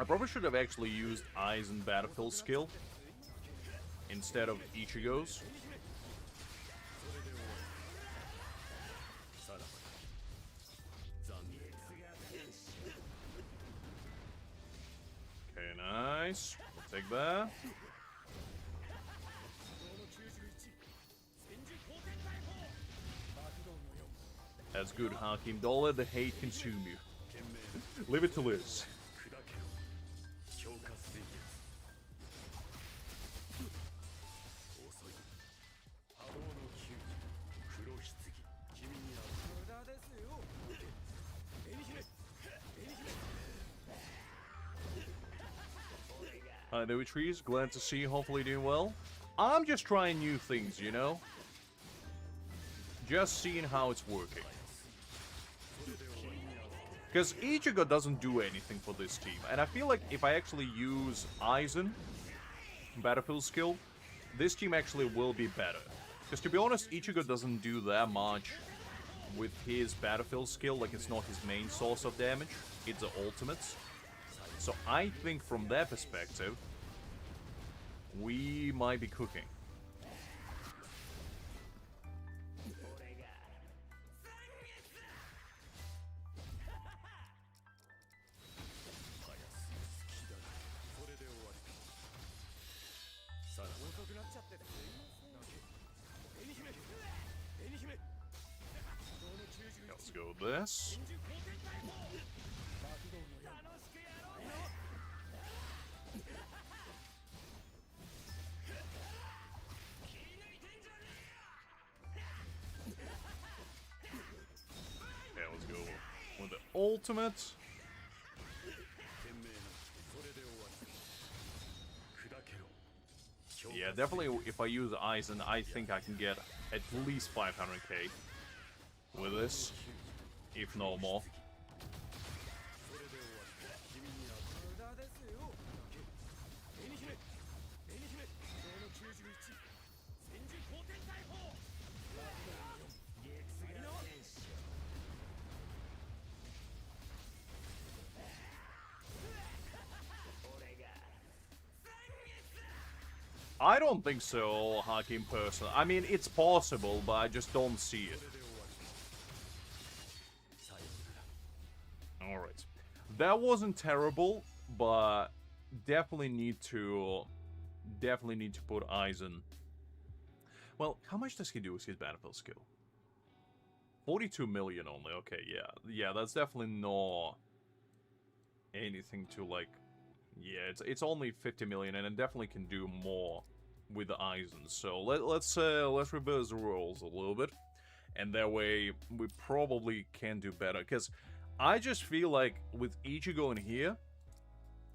I probably should have actually used Aizen Battlefield skill instead of Ichigo's. Okay, nice. We'll take that. That's good, Hakim. Don't let the hate consume you. Leave it to Liz. Hi there, Trees. Glad to see you. Hopefully doing well. I'm just trying new things, you know? Just seeing how it's working. Because Ichigo doesn't do anything for this team. And I feel like if I actually use Aizen, Battlefield skill, this team actually will be better. Because to be honest, Ichigo doesn't do that much with his Battlefield skill. Like, it's not his main source of damage. It's the ultimates. So I think from that perspective, we might be cooking. Let's go with this. Okay, let's go with the ultimate. Yeah, definitely if I use Aizen, I think I can get at least 500k with this, if no more. I don't think so, Hakim, personally. I mean, it's possible, but I just don't see it. Alright. That wasn't terrible, but definitely need to put Aizen. Well, how much does he do with his battlefield skill? 42 million only. Okay, yeah. Yeah, that's definitely not anything to, like... Yeah, it's only 50 million, and it definitely can do more with the Aizen. So let's reverse the roles a little bit, and that way we probably can do better. Because I just feel like with Ichigo in here,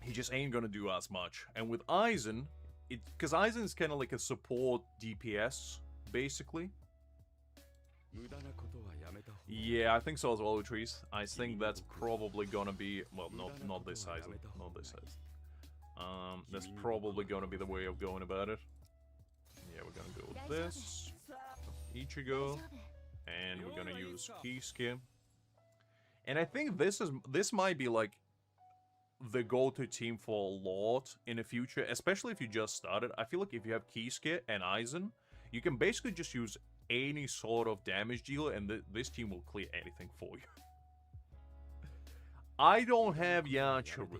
he just ain't gonna do as much. And with Aizen, because Aizen is kind of like a support DPS basically. Yeah, I think so as well, Trees. I think that's probably gonna be, well, not this Aizen, not this Aizen. That's probably gonna be the way of going about it. Yeah, we're gonna go with this, Ichigo, and we're gonna use Kisuke. And I think this might be like the go-to team for a lot in the future, especially if you just started. I feel like if you have Kisuke and Aizen, you can basically just use any sort of damage dealer, and this team will clear anything for you. I don't have Yachiru,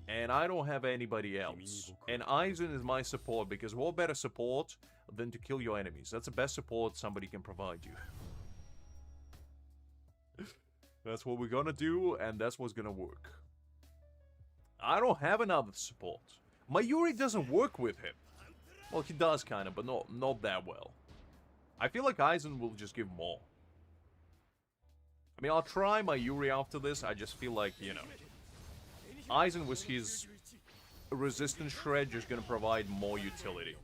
and I don't have anybody else. And Aizen is my support, because what better support than to kill your enemies? That's the best support somebody can provide you. That's what we're gonna do, and that's what's gonna work. I don't have another support. Mayuri doesn't work with him. Well, he does kind of, but not that well. I feel like Aizen will just give more. I mean, I'll try Mayuri after this. I just feel like, you know, Aizen with his resistance shred just gonna provide more utility.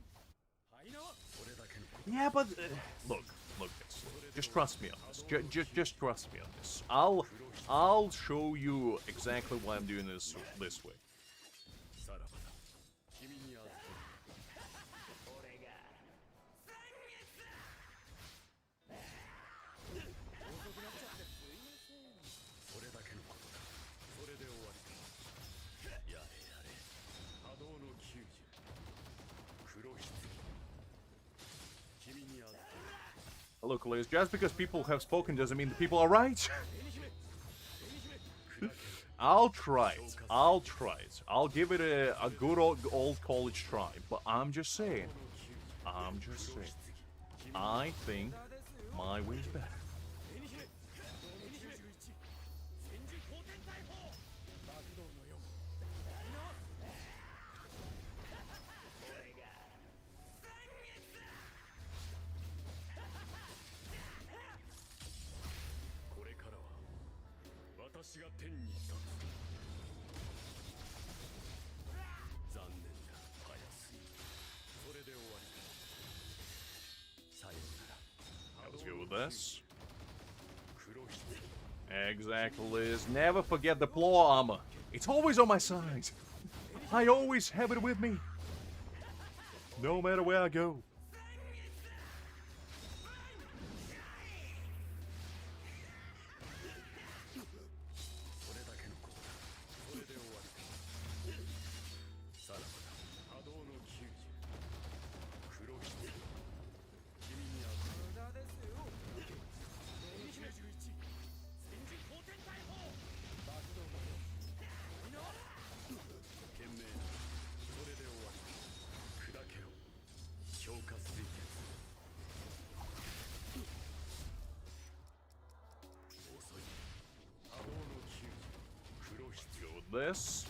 Yeah, but look, guys. Just trust me on this. Just trust me on this. I'll show you exactly why I'm doing this way. Look, Liz, just because people have spoken doesn't mean the people are right. I'll try it. I'll I'll give it a good old college try. But I'm just saying. I think my way's better. Let's go with this. Exactly, Liz. Never forget the claw armor. It's always on my side. I always have it with me. No matter where I go. This.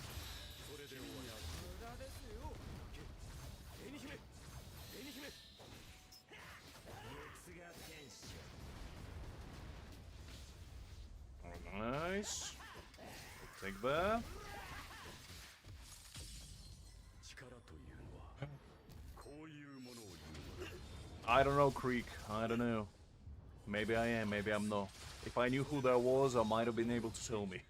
Nice. Take that. I don't know, Creek. I don't know. Maybe I am, maybe I'm not. If I knew who that was, I might have been able to tell me.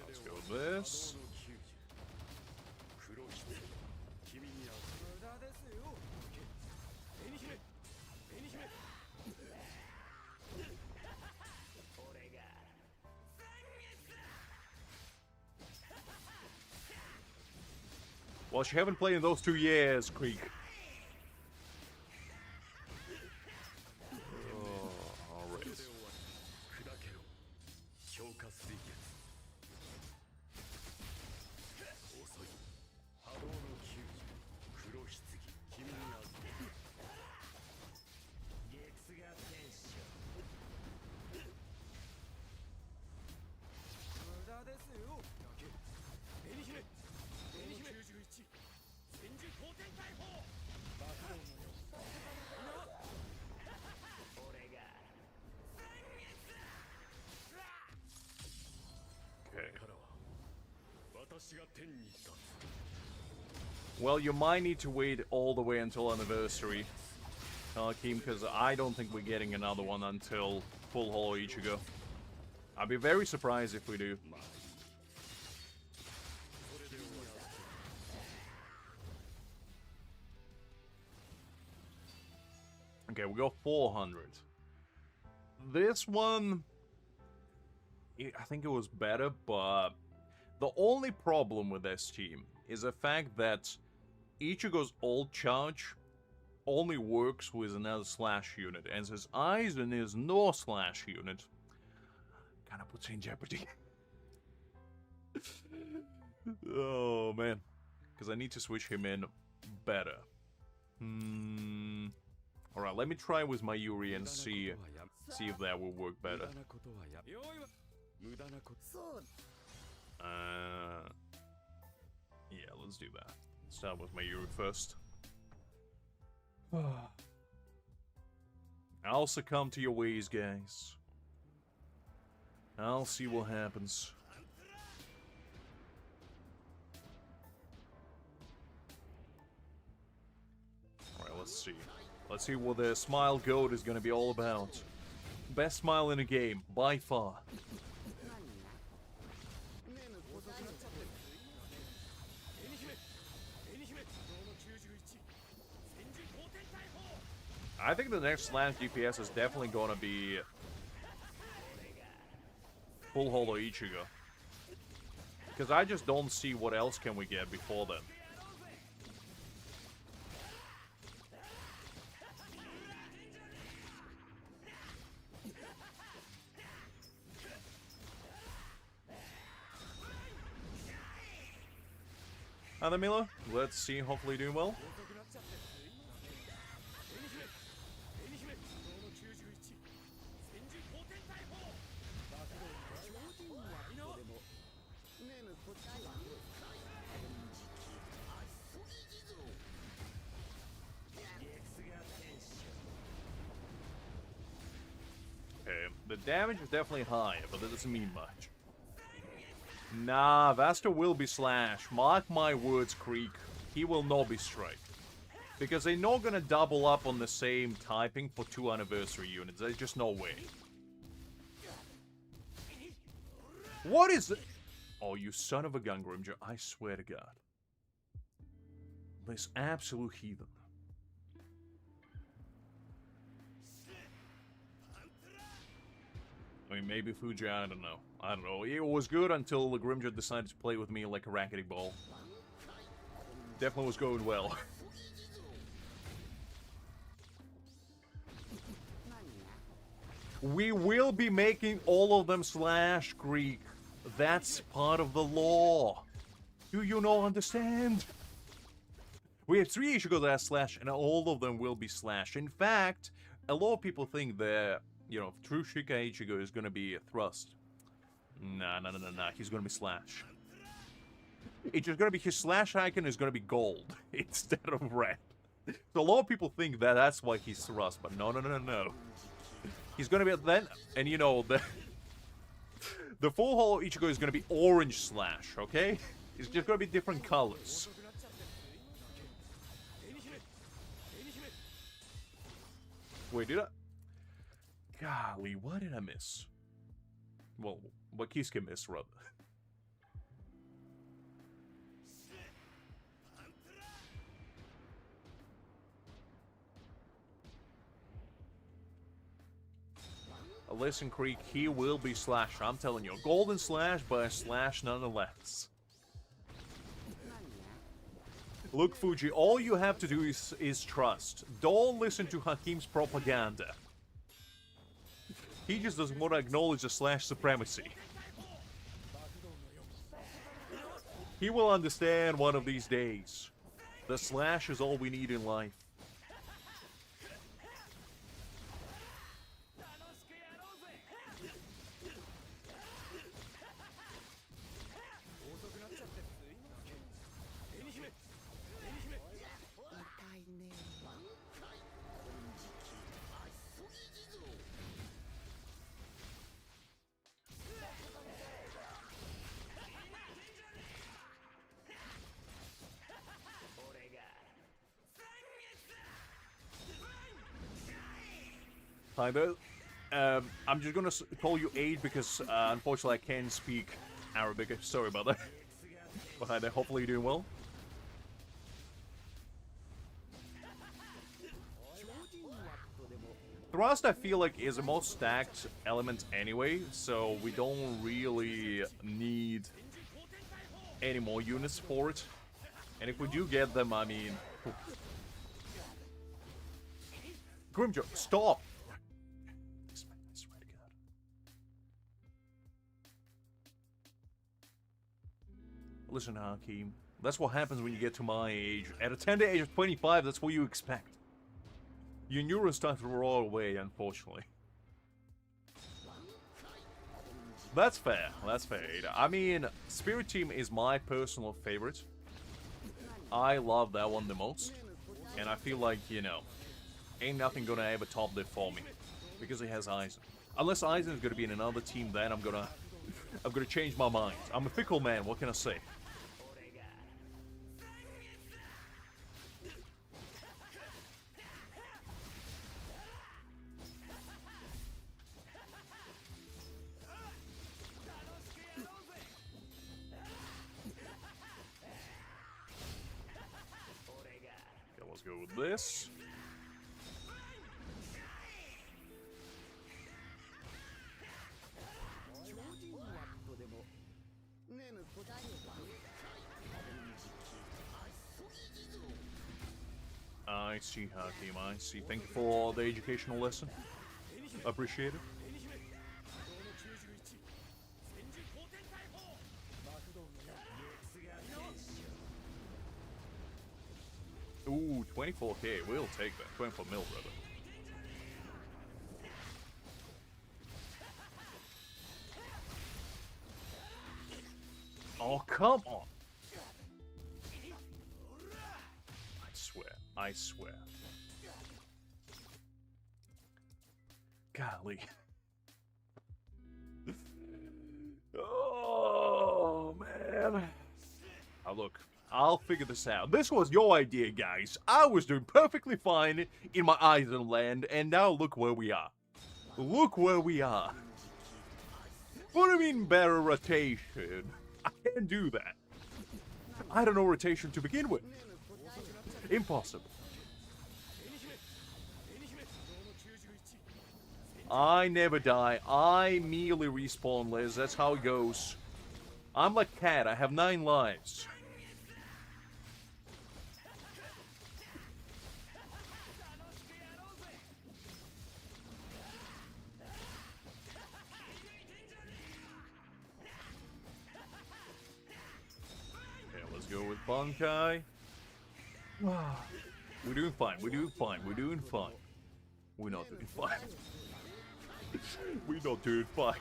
Let's go with this. Well, she haven't played in those 2 years, Creek. Alright. Well, you might need to wait all the way until anniversary, Hakim, because I don't think we're getting another one until full Hollow Ichigo. I'd be very surprised if we do. Okay, we got 400. This one, I think it was better, but the only problem with this team is the fact that Ichigo's ult charge only works with another slash unit, and since Aizen is no slash unit, kinda puts you in jeopardy. Oh man, because I need to switch him in better. Alright, let me try with Mayuri and see if that will work better. Yeah, let's do that. Start with Mayuri first. I'll succumb to your ways, guys. I'll see what happens. Alright, let's see. Let's see what the Smile Goat is gonna be all about. Best smile in the game, by far. I think the next slash DPS is definitely gonna be full Hollow Ichigo. Because I just don't see what else can we get before then. Hi there, Mila. Let's see, hopefully doing well. Okay, the damage is definitely high, but that doesn't mean much. Nah, Vaster will be slash. Mark my words, Creek. He will not be strike. Because they're not gonna double up on the same typing for 2 anniversary units. There's just no way. What is it? Oh, you son of a gun, Grimmjow. I swear to God. This absolute heathen. I mean, maybe Fuji, I don't know. I don't know. It was good until the Grimmjow decided to play with me like a rackety ball. Definitely was going well. We will be making all of them slash, Greek. That's part of the law. Do you not understand? We have 3 Ichigos that are slash, and all of them will be slash. In fact, a lot of people think that You know, true Shika Ichigo is gonna be a thrust. Nah. He's gonna be slash. It's just gonna be his slash icon is gonna be gold instead of red. So a lot of people think that that's why he's thrust, but no. He's gonna be then, and you know the full hollow Ichigo is gonna be orange slash. Okay, it's just gonna be different colors. Wait, did I? Golly, what did I miss? Well, what Kisuke missed, rather. Listen, Creek, he will be slash. I'm telling you, golden slash, but a slash nonetheless. Look, Fuji, all you have to do is trust. Don't listen to Hakim's propaganda. He just doesn't want to acknowledge the slash supremacy. He will understand one of these days. The slash is all we need in life. Hi there. I'm just gonna call you Aid because unfortunately I can't speak Arabic. Sorry about that. But hi there. Hopefully you're doing well. Thrust, I feel like, is the most stacked element anyway, so we don't really need any more units for it. And if we do get them, I mean... Grimmjow, stop! I swear to God. Listen, Hakim, that's what happens when you get to my age. At a tender age of 25, that's what you expect. Your neurons start to roll away, unfortunately. That's fair. That's fair, Ada. I mean, Spirit Team is my personal favorite. I love that one the most. And I feel like, you know, ain't nothing gonna ever top that for me. Because it has Aizen. Unless Aizen is gonna be in another team, then I'm gonna change my mind. I'm a fickle man, what can I say? Let's go with this. I see, Hakim, I see. Thank you for the educational lesson. Appreciate it. Ooh, 24k. We'll take that. 24 mil, brother. Oh, come on. I swear. Golly. Oh, man. Now, look. I'll figure this out. This was your idea, guys. I was doing perfectly fine in my Aizen land, and now look where we are. Look where we are. What do you mean better rotation? I can't do that. I don't know rotation to begin with. Impossible. I never die. I merely respawn, Liz. That's how it goes. I'm like Cat. I have 9 lives. Go with bankai. We're doing fine. We're doing fine. We're doing fine. We're not doing fine. We know, dude. Fuck.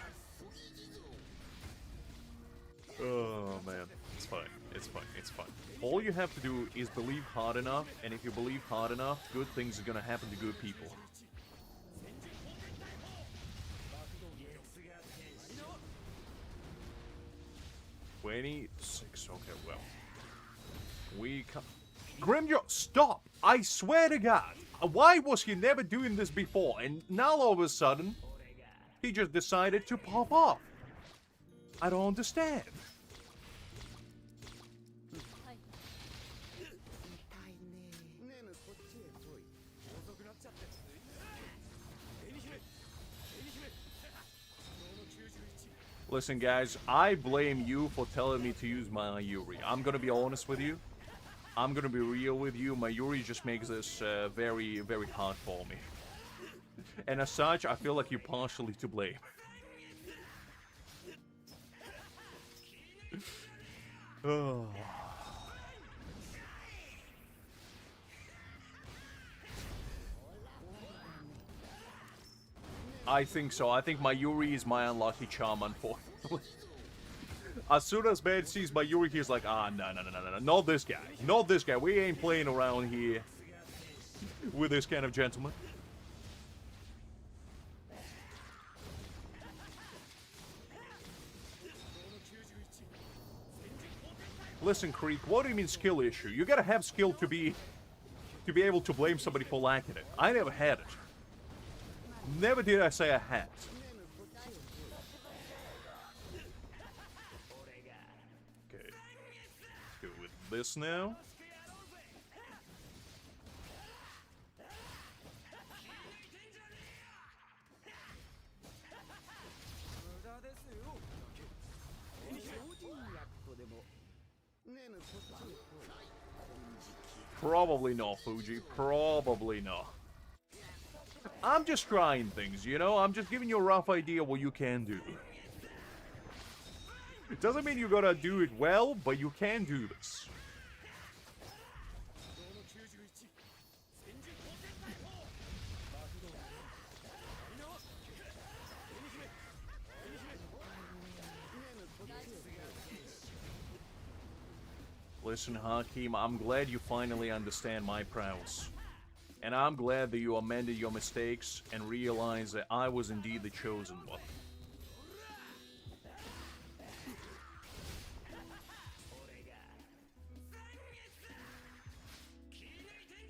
Oh, man. It's fine. It's fine. It's fine. All you have to do is believe hard enough, and if you believe hard enough, good things are gonna happen to good people. 26. Okay, well. We come. Grimmjow, stop! I swear to God! Why was he never doing this before? And now all of a sudden, he just decided to pop off. I don't understand. Listen, guys, I blame you for telling me to use Mayuri. I'm gonna be honest with you. I'm gonna be real with you. Mayuri just makes this very, very hard for me. And as such, I feel like you're partially to blame. Oh. I think so. I think Mayuri is my unlucky charm, unfortunately. As soon as man sees Mayuri, he's like, ah, no, not this guy. Not this guy. We ain't playing around here with this kind of gentleman. Listen, Creek, what do you mean skill issue? You gotta have skill to be able to blame somebody for lacking it. I never had it. Never did I say I had. Okay. Let's go with this now. Probably not, Fuji. Probably not. I'm just trying things, you know? I'm just giving you a rough idea what you can do. It doesn't mean you gotta do it well, but you can do this. Listen, Hakim, I'm glad you finally understand my prowess. And I'm glad that you amended your mistakes and realized that I was indeed the chosen one.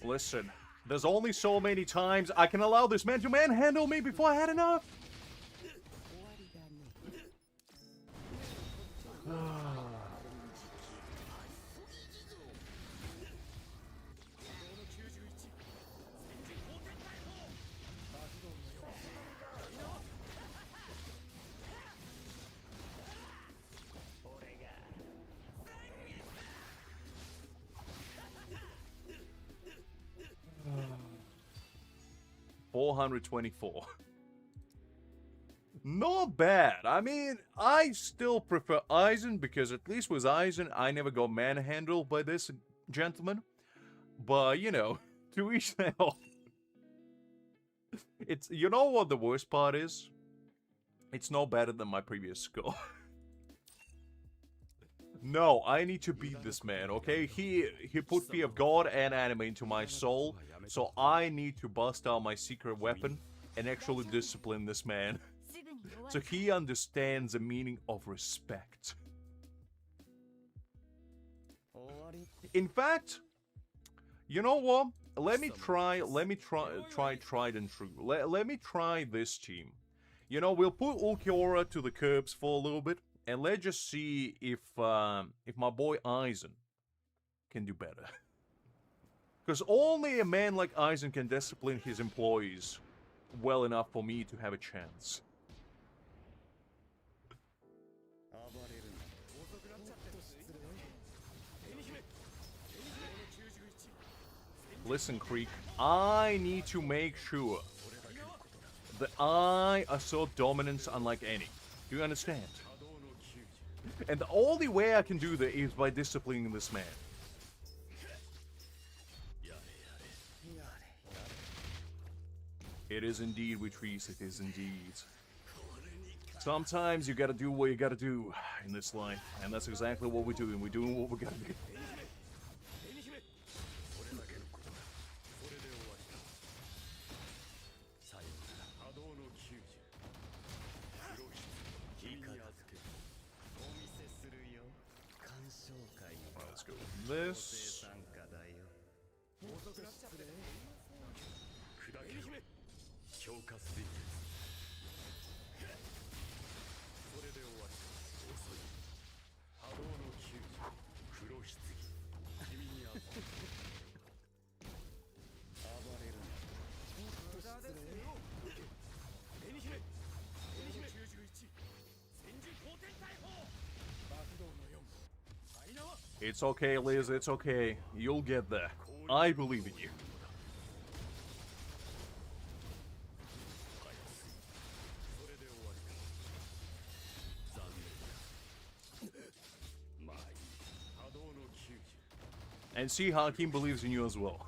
Listen, there's only so many times I can allow this man to manhandle me before I had enough. $424. Not bad. I mean, I still prefer Aizen because at least with Aizen, I never got manhandled by this gentleman. But, you know, to each their own. It's, you know what the worst part is? It's no better than my previous score. No, I need to beat this man, okay? He put Fear of God and anime into my soul, so I need to bust out my secret weapon and actually discipline this man. So he understands the meaning of respect. In fact, you know what? Let me try tried and true. Let me try this team. You know, we'll put Ulquiorra to the curbs for a little bit. And let's just see if my boy Aizen can do better. Because only a man like Aizen can discipline his employees well enough for me to have a chance. Listen, Creek, I need to make sure that I assert dominance unlike any. Do you understand? And the only way I can do that is by disciplining this man. It is indeed, Retrice, it is indeed. Sometimes you gotta do what you gotta do in this life, and that's exactly what we're doing. We're doing what we gotta do. Let's go with this. It's okay, Liz, it's okay. You'll get there. I believe in you. And see, Hakim believes in you as well.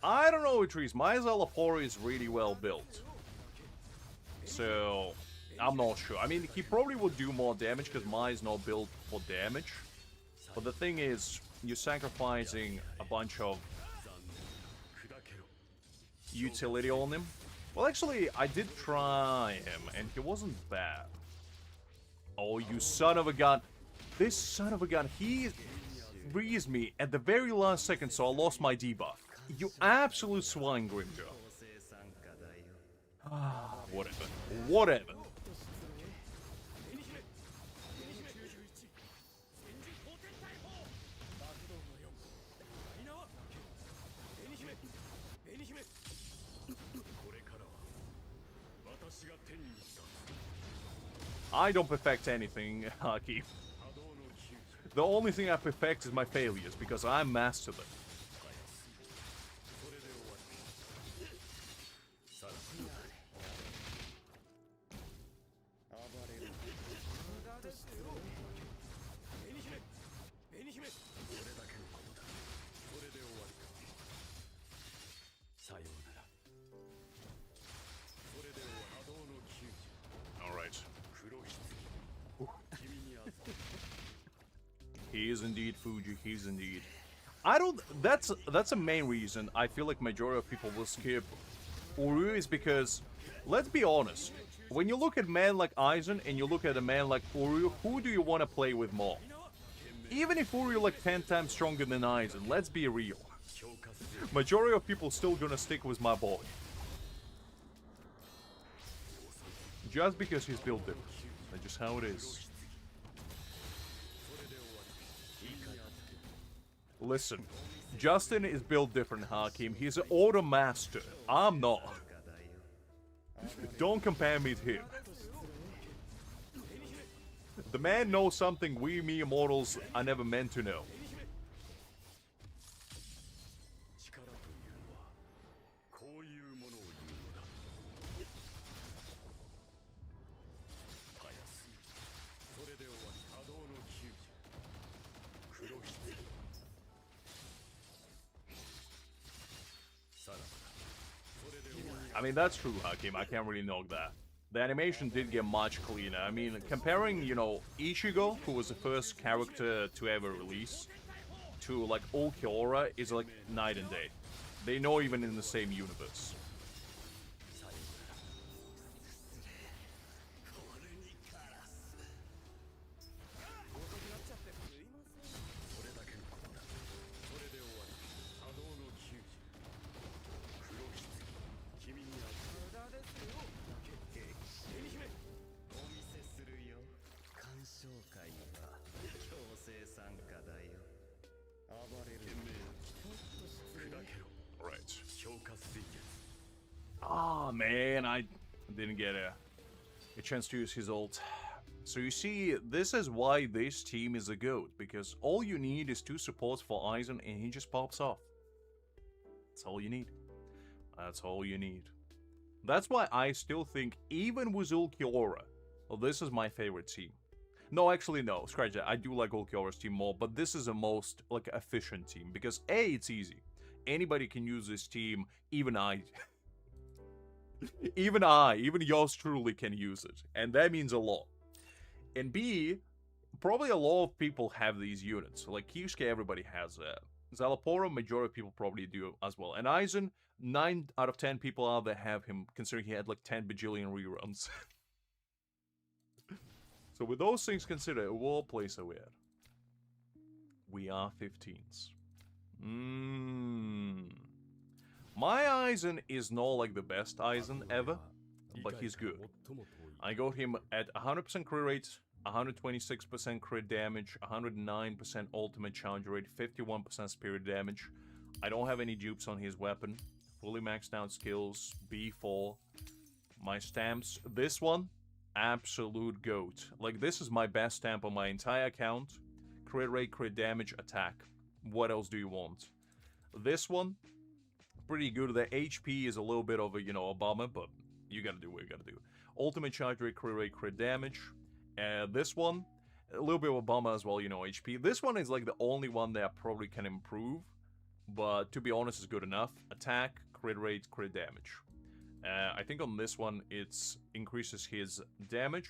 I don't know, Trees. My Szayelaporro is really well built. So, I'm not sure. I mean, he probably would do more damage because Mai is not built for damage. But the thing is, you're sacrificing a bunch of utility on him. Well, actually, I did try him, and he wasn't bad. Oh, you son of a gun. This son of a gun, he frees me at the very last second, so I lost my debuff. You absolute swine, Grimmjow. Ah, whatever. Whatever. I don't perfect anything, Haki. The only thing I perfect is my failures, because I master them. He is indeed Fuji, he is indeed. I don't, that's a main reason I feel like majority of people will skip Uru is because, let's be honest, when you look at men like Aizen and you look at a man like Uru, who do you want to play with more? Even if Uru like 10 times stronger than Aizen, let's be real. Majority of people still gonna stick with my boy. Just because he's built different. That's just how it is. Listen, Justin is built different, Hakim. He's an auto master. I'm not. Don't compare me to him. The man knows something we mere mortals are never meant to know. I mean, that's true, Hakim. I can't really knock that. The animation did get much cleaner. I mean, comparing, you know, Ichigo, who was the first character to ever release, to, like, Ulquiorra is, like, night and day. They're not even in the same universe. Ah, man, I didn't get a chance to use his ult. So you see, this is why this team is a GOAT, because all you need is 2 supports for Aizen and he just pops off. That's all you need. That's all you need. That's why I still think, even with Ulquiorra, well, this is my favorite team. No, actually, no. Scratch that. I do like Ulquiorra's team more, but this is the most, like, efficient team. Because, A, it's easy. Anybody can use this team. Even I. even yours truly can use it. And that means a lot. And B, probably a lot of people have these units. Like, Kyusuke, everybody has that. Szayelaporro, majority of people probably do as well. And Aizen, 9 out of 10 people out there have him, considering he had like 10 bajillion reruns. So with those things considered, what place are we at? We are 15th. My Aizen is not like the best Aizen ever, but he's good. I got him at 100% crit rate, 126% crit damage, 109% ultimate charge rate, 51% spirit damage. I don't have any dupes on his weapon. Fully maxed out skills, B4. My stamps, this one, absolute goat. Like, this is my best stamp on my entire account. Crit rate, crit damage, attack. What else do you want? This one, pretty good. The HP is a little bit of a, you know, a bummer, but you gotta do what you gotta do. Ultimate charge rate, crit damage. This one, a little bit of a bummer as well, you know, HP. This one is like the only one that I probably can improve, but to be honest, is good enough. Attack, crit rate, crit damage. I think on this one, it increases his damage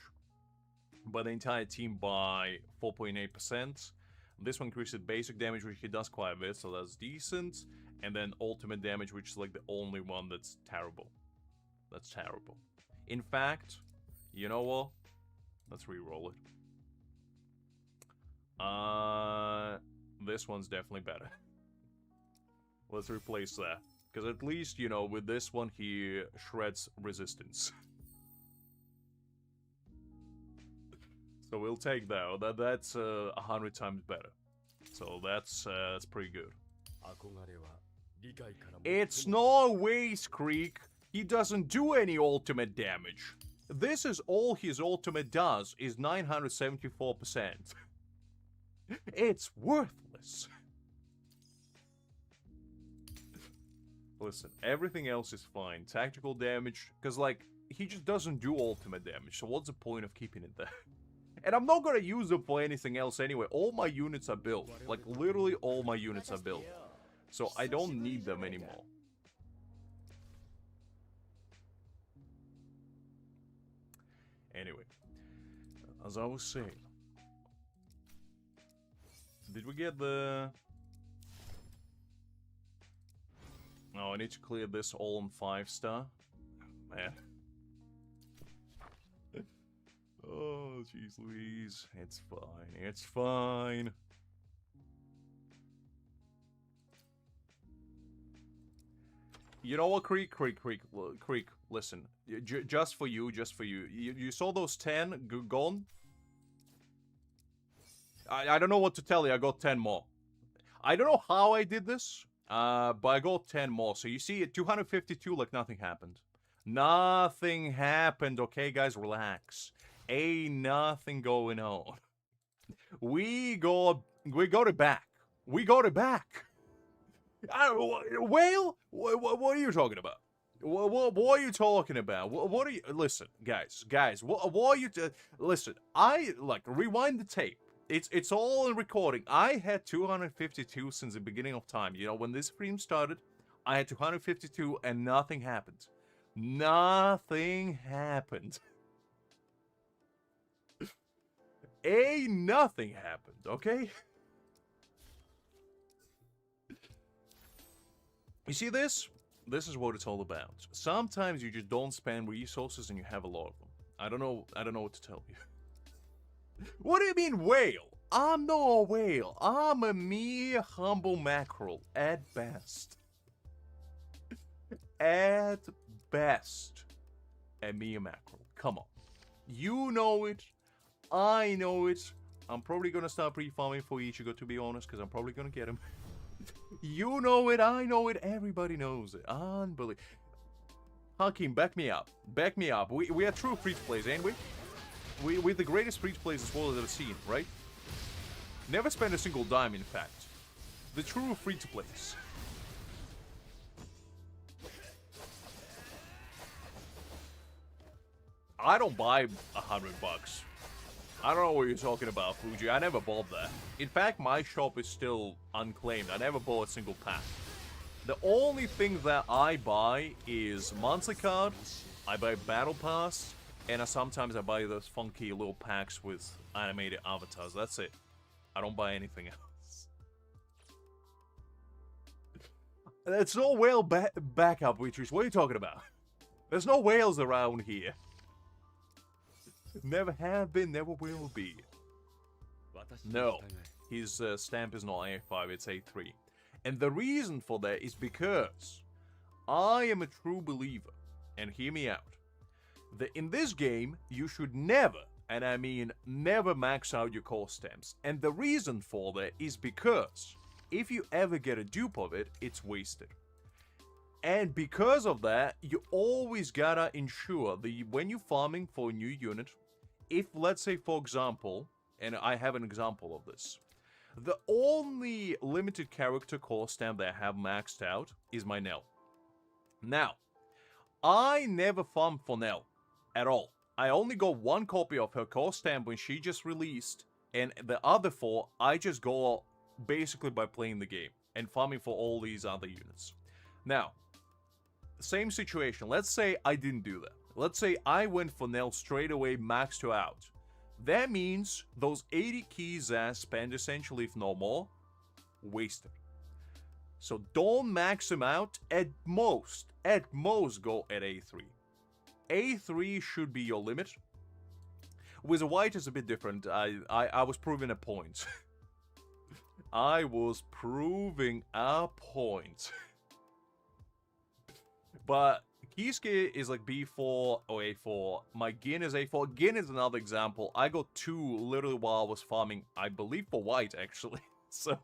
by the entire team by 4.8%. This one increases basic damage, which he does quite a bit, so that's decent. And then ultimate damage, which is like the only one that's terrible. That's terrible. In fact, you know what? Let's re-roll it. This one's definitely better. Let's replace that. Because at least, you know, with this one, he shreds resistance. So we'll take that. That's 100 times better. So that's pretty good. It's no waste, Creek. He doesn't do any ultimate damage. This is all his ultimate does, is 974%. It's worthless. Listen, everything else is fine. Tactical damage, because, like, he just doesn't do ultimate damage, so what's the point of keeping it there? And I'm not gonna use them for anything else anyway. All my units are built. Like, literally all my units are built. So I don't need them anymore. Anyway, as I was saying, did we get the... Oh, I need to clear this all on 5-star. Man. Oh, jeez Louise. It's fine. It's fine. You know what, Creek, listen. Just for you. You saw those 10 gone? I don't know what to tell you. I got 10 more. I don't know how I did this, but I got 10 more. So you see, at 252, like nothing happened. Nothing happened, okay, guys? Relax. Ain't nothing going on. We got it back. We got it back. Whale? What are you talking about? What are you talking about? What are you... Listen, guys, what are you... Listen, rewind the tape. It's all in recording. I had 252 since the beginning of time. You know, when this stream started, I had 252 and nothing happened. Nothing happened. Ain't nothing happened, okay? You see this? This is what it's all about. Sometimes you just don't spend resources and you have a lot of them. I don't know what to tell you. What do you mean whale? I'm not a whale. I'm a mere humble mackerel at best. At best. A mere mackerel. Come on. You know it. I know it. I'm probably gonna start pre-farming for Ichigo, to be honest, because I'm probably gonna get him. You know it, I know it, everybody knows it. Unbelievable. Hakim, back me up. Back me up. We are true free-to-plays, ain't we? We're the greatest free-to-plays this world has ever seen, right? Never spent a single dime, in fact. The true free-to-plays. I don't buy $100. I don't know what you're talking about, Fuji. I never bought that. In fact, my shop is still unclaimed. I never bought a single pack. The only thing that I buy is monthly card, I buy battle pass, and sometimes I buy those funky little packs with animated avatars. That's it. I don't buy anything else. There's no whale backup, Witchers. What are you talking about? There's no whales around here. Never have been, never will be. No, his stamp is not A5, it's A3. And the reason for that is because I am a true believer, and hear me out, that in this game, you should never, and I mean never, max out your core stamps. And the reason for that is because if you ever get a dupe of it, it's wasted. And because of that, you always gotta ensure that when you're farming for a new unit, if, let's say, for example, and I have an example of this, the only limited character core stamp that I have maxed out is my Nell. Now, I never farm for Nell at all. I only got one copy of her core stamp when she just released, and the other 4, I just go basically by playing the game and farming for all these other units. Now, same situation. Let's say I didn't do that. Let's say I went for Nell straight away, maxed her out. That means those 80 keys I spent, essentially, if no more, wasted. So don't max them out. At most go at A3. A3 should be your limit. With a white is a bit different. I was proving a point. I was proving a point. But Kisuke is like B4 or A4. My Gin is A4. Gin is another example. I got 2 literally while I was farming, I believe, for white, actually. So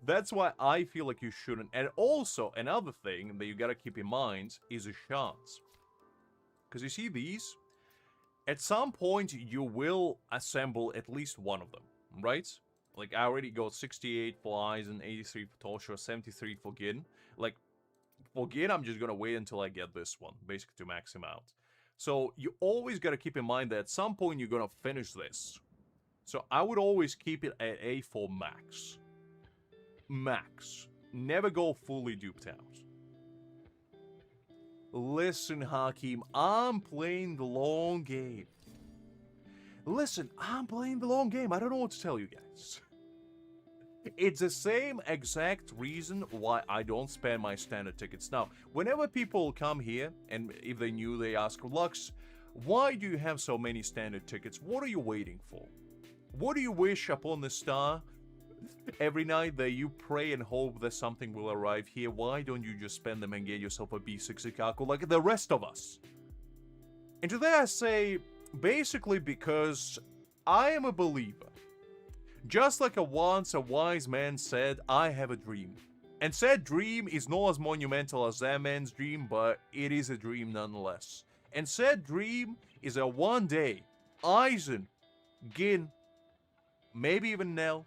that's why I feel like you shouldn't. And also, another thing that you gotta keep in mind is the shards. Because you see these? At some point, you will assemble at least one of them, right? Like, I already got 68 for Aizen, 83 for Toshiro, 73 for Gin. Like, for Gin, I'm just gonna wait until I get this one, basically to max him out. So you always gotta keep in mind that at some point you're gonna finish this. So I would always keep it at A4 max. Max. Never go fully duped out. Listen, Hakim, I'm playing the long game. Listen, I'm playing the long game. I don't know what to tell you guys. It's the same exact reason why I don't spend my standard tickets. Now, whenever people come here, and if they knew, they ask, Lux, why do you have so many standard tickets? What are you waiting for? What do you wish upon the star every night that you pray and hope that something will arrive here? Why don't you just spend them and get yourself a B6 Ikaku like the rest of us? And to that I say, basically because I am a believer. Just like once a wise man said, I have a dream. And said dream is not as monumental as that man's dream, but it is a dream nonetheless. And said dream is that one day, Aizen, Gin, maybe even Nell,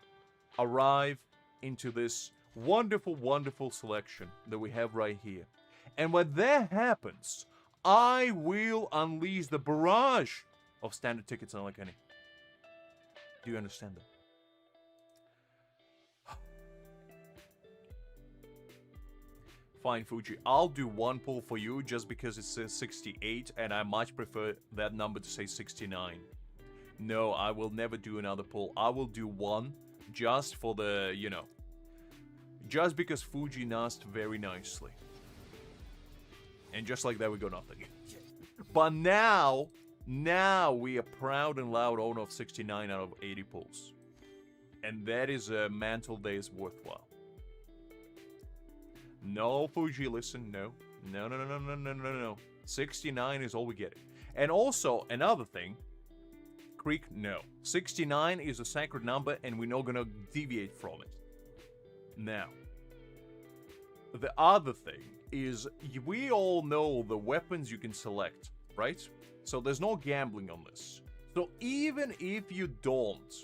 arrive into this wonderful, wonderful selection that we have right here. And when that happens, I will unleash the barrage of standard tickets unlike any. Do you understand that? Fine, Fuji, I'll do one pull for you just because it says 68 and I much prefer that number to say 69. No, I will never do another pull. I will do one just for the, you know, just because Fuji asked very nicely. And just like that, we got nothing. But now we are proud and loud owner of 69 out of 80 pulls. And that is a mantle days worthwhile. No, Fuji, listen, no. No. 69 is all we get. And also, another thing, Creek, no. 69 is a sacred number, and we're not gonna deviate from it. Now, the other thing is, we all know the weapons you can select, right? So there's no gambling on this. So even if you don't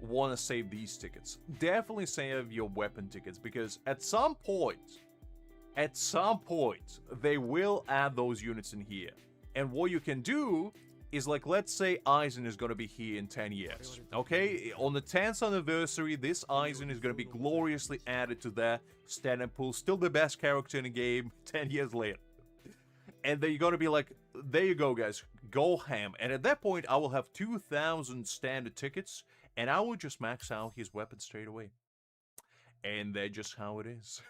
want to save these tickets, definitely save your weapon tickets, because at some point, they will add those units in here. And at some point, they will add those units in here. And what you can do is, like, let's say Aizen is gonna be here in 10 years, okay? On the 10th anniversary, this Aizen is gonna be gloriously added to their standard pool, still the best character in the game 10 years later. And then you're gonna be like, there you go, guys, go ham. And at that point, I will have 2,000 standard tickets, and I will just max out his weapon straight away. And that's just how it is.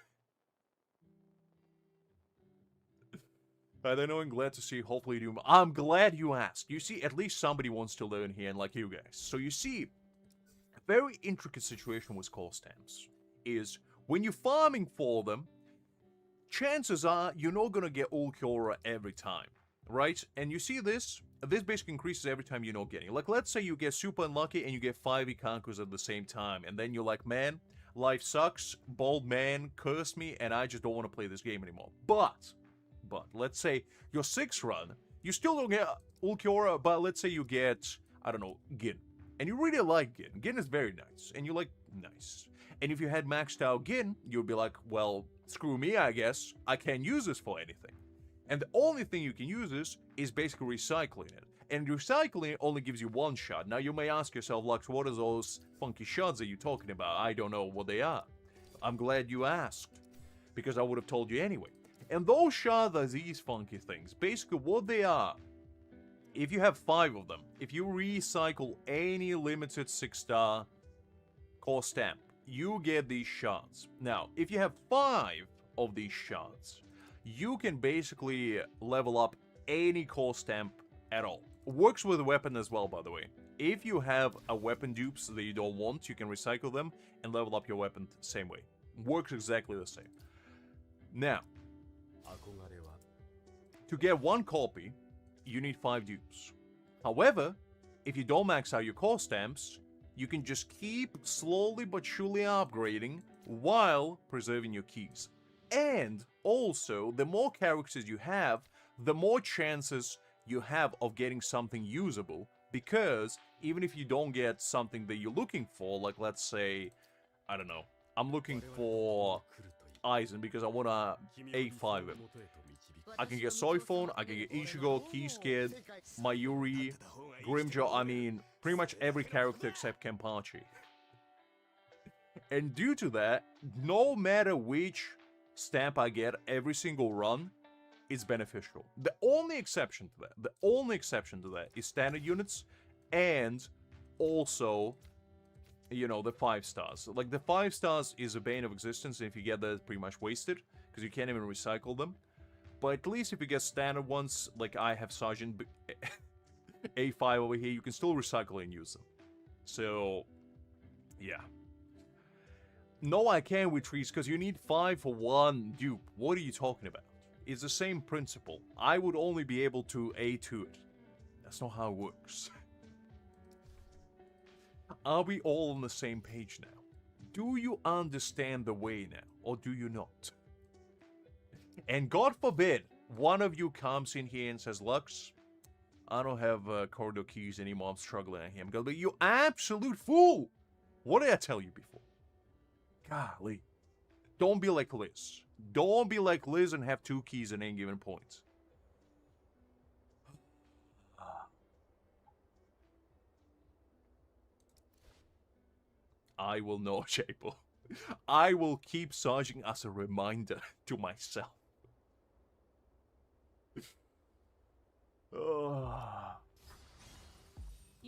I don't know, I'm glad to see, hopefully you do. I'm glad you asked. You see, at least somebody wants to learn here, and like you guys. So you see, a very intricate situation with core stamps is, when you're farming for them, chances are you're not gonna get Ulquiorra every time, right? And you see this basically increases every time you're not getting. Like, let's say you get super unlucky and you get 5 Ikankos at the same time, and then you're like, man, life sucks, bald man, curse me, and I just don't want to play this game anymore. But, let's say your 6th run, you still don't get Ulquiorra, but let's say you get, I don't know, Gin. And you really like Gin. Gin is very nice, and you're like, nice. And if you had maxed out Gin, you'd be like, well, screw me, I guess. I can't use this for anything. And the only thing you can use this is basically recycling it. And recycling it only gives you 1 shot. Now you may ask yourself, Lux, what are those funky shots that you're talking about? I don't know what they are. I'm glad you asked, because I would have told you anyway. And those shots are these funky things. Basically what they are, if you have 5 of them, if you recycle any limited 6-star core stamp, you get these shots. Now, if you have 5 of these shots, you can basically level up any core stamp at all. Works with a weapon as well, by the way. If you have a weapon dupes that you don't want, you can recycle them and level up your weapon the same way. Works exactly the same. Now, to get 1 copy, you need 5 dupes. However, if you don't max out your core stamps, you can just keep slowly but surely upgrading while preserving your keys. And also, the more characters you have, the more chances you have of getting something usable, because even if you don't get something that you're looking for, like let's say, I don't know, I'm looking for Aizen because I want to A5 him. I can get Soifon, I can get Ichigo, Keyskid, Mayuri, Grimmjow, I mean, pretty much every character except Kenpachi. And due to that, no matter which stamp I get every single run, it's beneficial. The only exception to that is standard units, and also, you know, the 5 stars. Like, the 5 stars is a bane of existence, and if you get that, it's pretty much wasted, because you can't even recycle them. But at least if you get standard ones, like I have Sergeant A5 over here, you can still recycle and use them. So, yeah. No, I can't with trees, because you need 5 for 1 dupe. What are you talking about? It's the same principle. I would only be able to A2 it. That's not how it works. Are we all on the same page now? Do you understand the way now, or do you not? And God forbid, one of you comes in here and says, Lux, I don't have corridor keys anymore, I'm struggling here. I'm gonna be, you absolute fool! What did I tell you before? Golly. Don't be like Liz. Don't be like Liz and have 2 keys at any given point. I will know, Shapo. I will keep Sarging as a reminder to myself.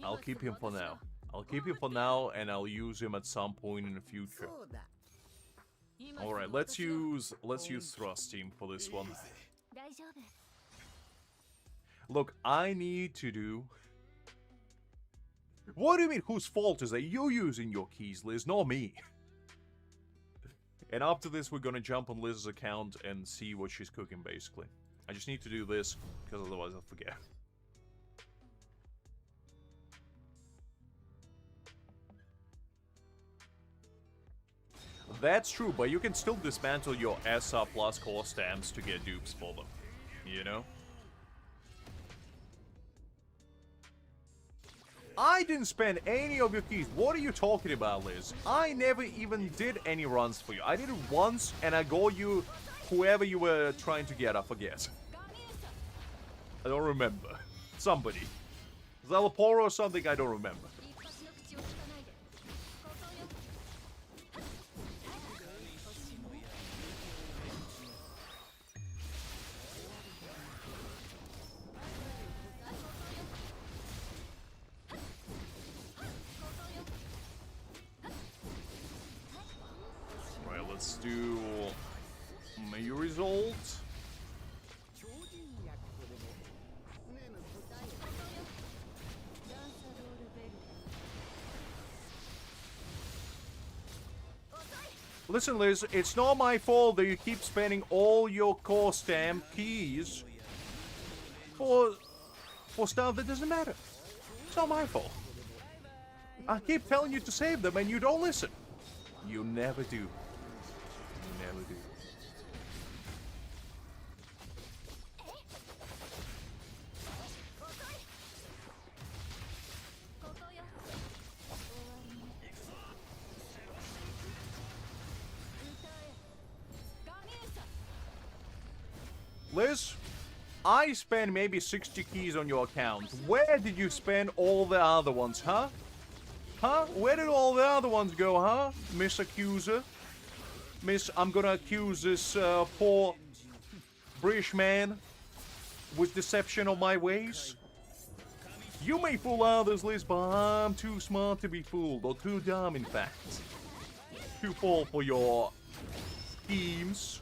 I'll keep him for now. I'll keep him for now, and I'll use him at some point in the future. Alright, let's use Thrust Team for this one. Look, I need to do... What do you mean, whose fault is that? You're using your keys, Liz, not me. And after this, we're gonna jump on Liz's account and see what she's cooking, basically. I just need to do this, because otherwise I'll forget. That's true, but you can still dismantle your SR plus core stamps to get dupes for them. You know? I didn't spend any of your keys. What are you talking about, Liz? I never even did any runs for you. I did it once, and I got you whoever you were trying to get, I forget. I don't remember. Somebody. Szayelaporro or something, I don't remember. Right, let's do Mayuri's ult. Listen, Liz, it's not my fault that you keep spending all your core stamp keys for stuff that doesn't matter. It's not my fault. I keep telling you to save them and you don't listen. You never do. You never do. Liz, I spent maybe 60 keys on your account. Where did you spend all the other ones, huh? Huh? Where did all the other ones go, huh? Miss Accuser? Miss, I'm gonna accuse this poor British man with deception of my ways? You may fool others, Liz, but I'm too smart to be fooled, or too dumb, in fact, to fall for your schemes.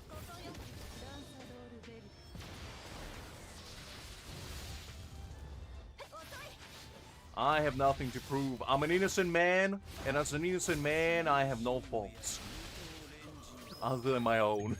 I have nothing to prove. I'm an innocent man, and as an innocent man, I have no faults. Other than my own.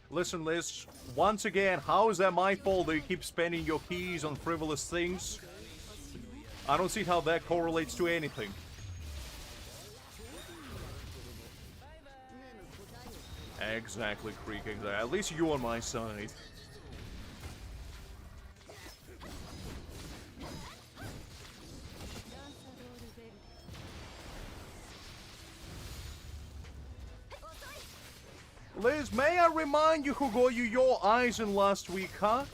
Listen, Liz, once again, how is that my fault that you keep spending your keys on frivolous things? I don't see how that correlates to anything. Exactly, Creek, exactly. At least you're on my side. Liz, may I remind you who got you your Aizen last week, huh?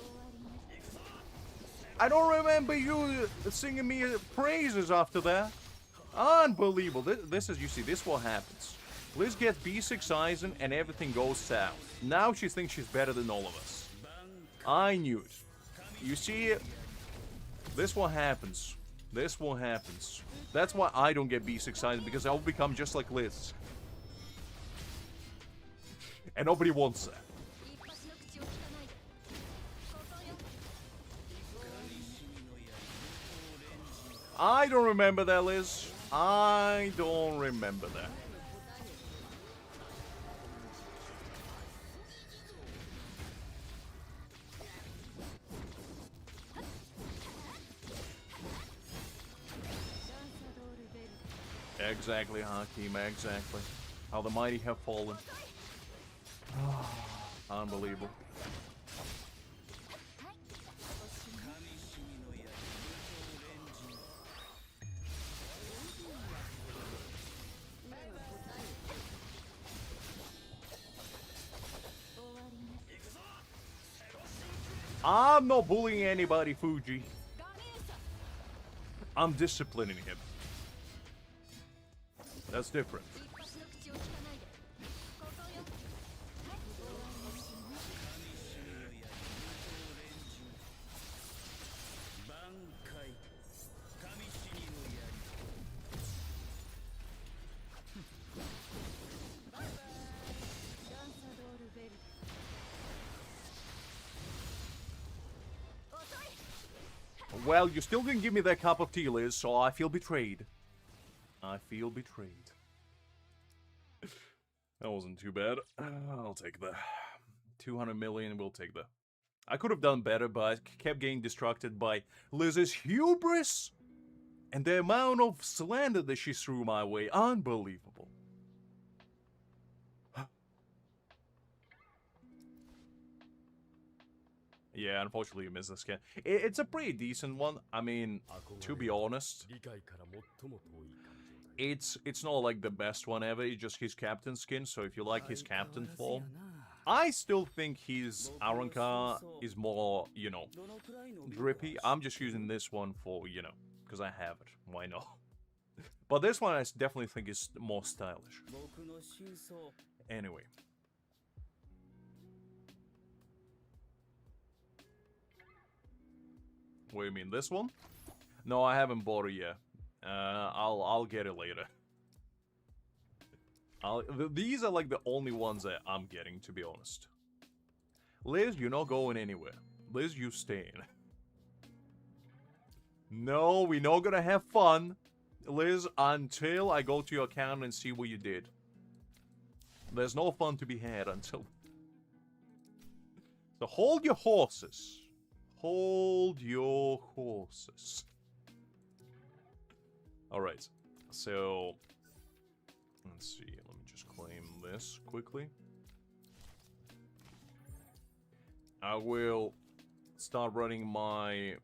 I don't remember you singing me praises after that. Unbelievable. This is, you see, this is what happens. Liz gets B6 Aizen and everything goes south. Now she thinks she's better than all of us. I knew it. You see, this what happens. This what happens. That's why I don't get B6 Aizen, because I'll become just like Liz. And nobody wants that. I don't remember that, Liz. I don't remember that. Exactly, Hakim, exactly. How the mighty have fallen. Unbelievable. I'm not bullying anybody, Fuji. I'm disciplining him. That's different. Well, you still didn't give me that cup of tea, Liz, so I feel betrayed. I feel betrayed. That wasn't too bad. I'll take the 200 million, we'll take the... I could have done better, but I kept getting distracted by Liz's hubris and the amount of slander that she threw my way. Unbelievable. Yeah, unfortunately you missed the skin. It's a pretty decent one. I mean, to be honest, it's not like the best one ever. It's just his captain skin. So if you like his captain form, I still think his Aranka is more, you know, drippy. I'm just using this one for, you know, because I have it. Why not? But this one I definitely think is more stylish. Anyway. What do you mean, this one? No, I haven't bought it yet. I'll get it later. These are like the only ones that I'm getting, to be honest. Liz, you're not going anywhere. Liz, you staying. No, we're not gonna have fun, Liz, until I go to your account and see what you did. There's no fun to be had until... So hold your horses. Hold your horses. Alright, so... Let's see, let me just claim this quickly. I will start running my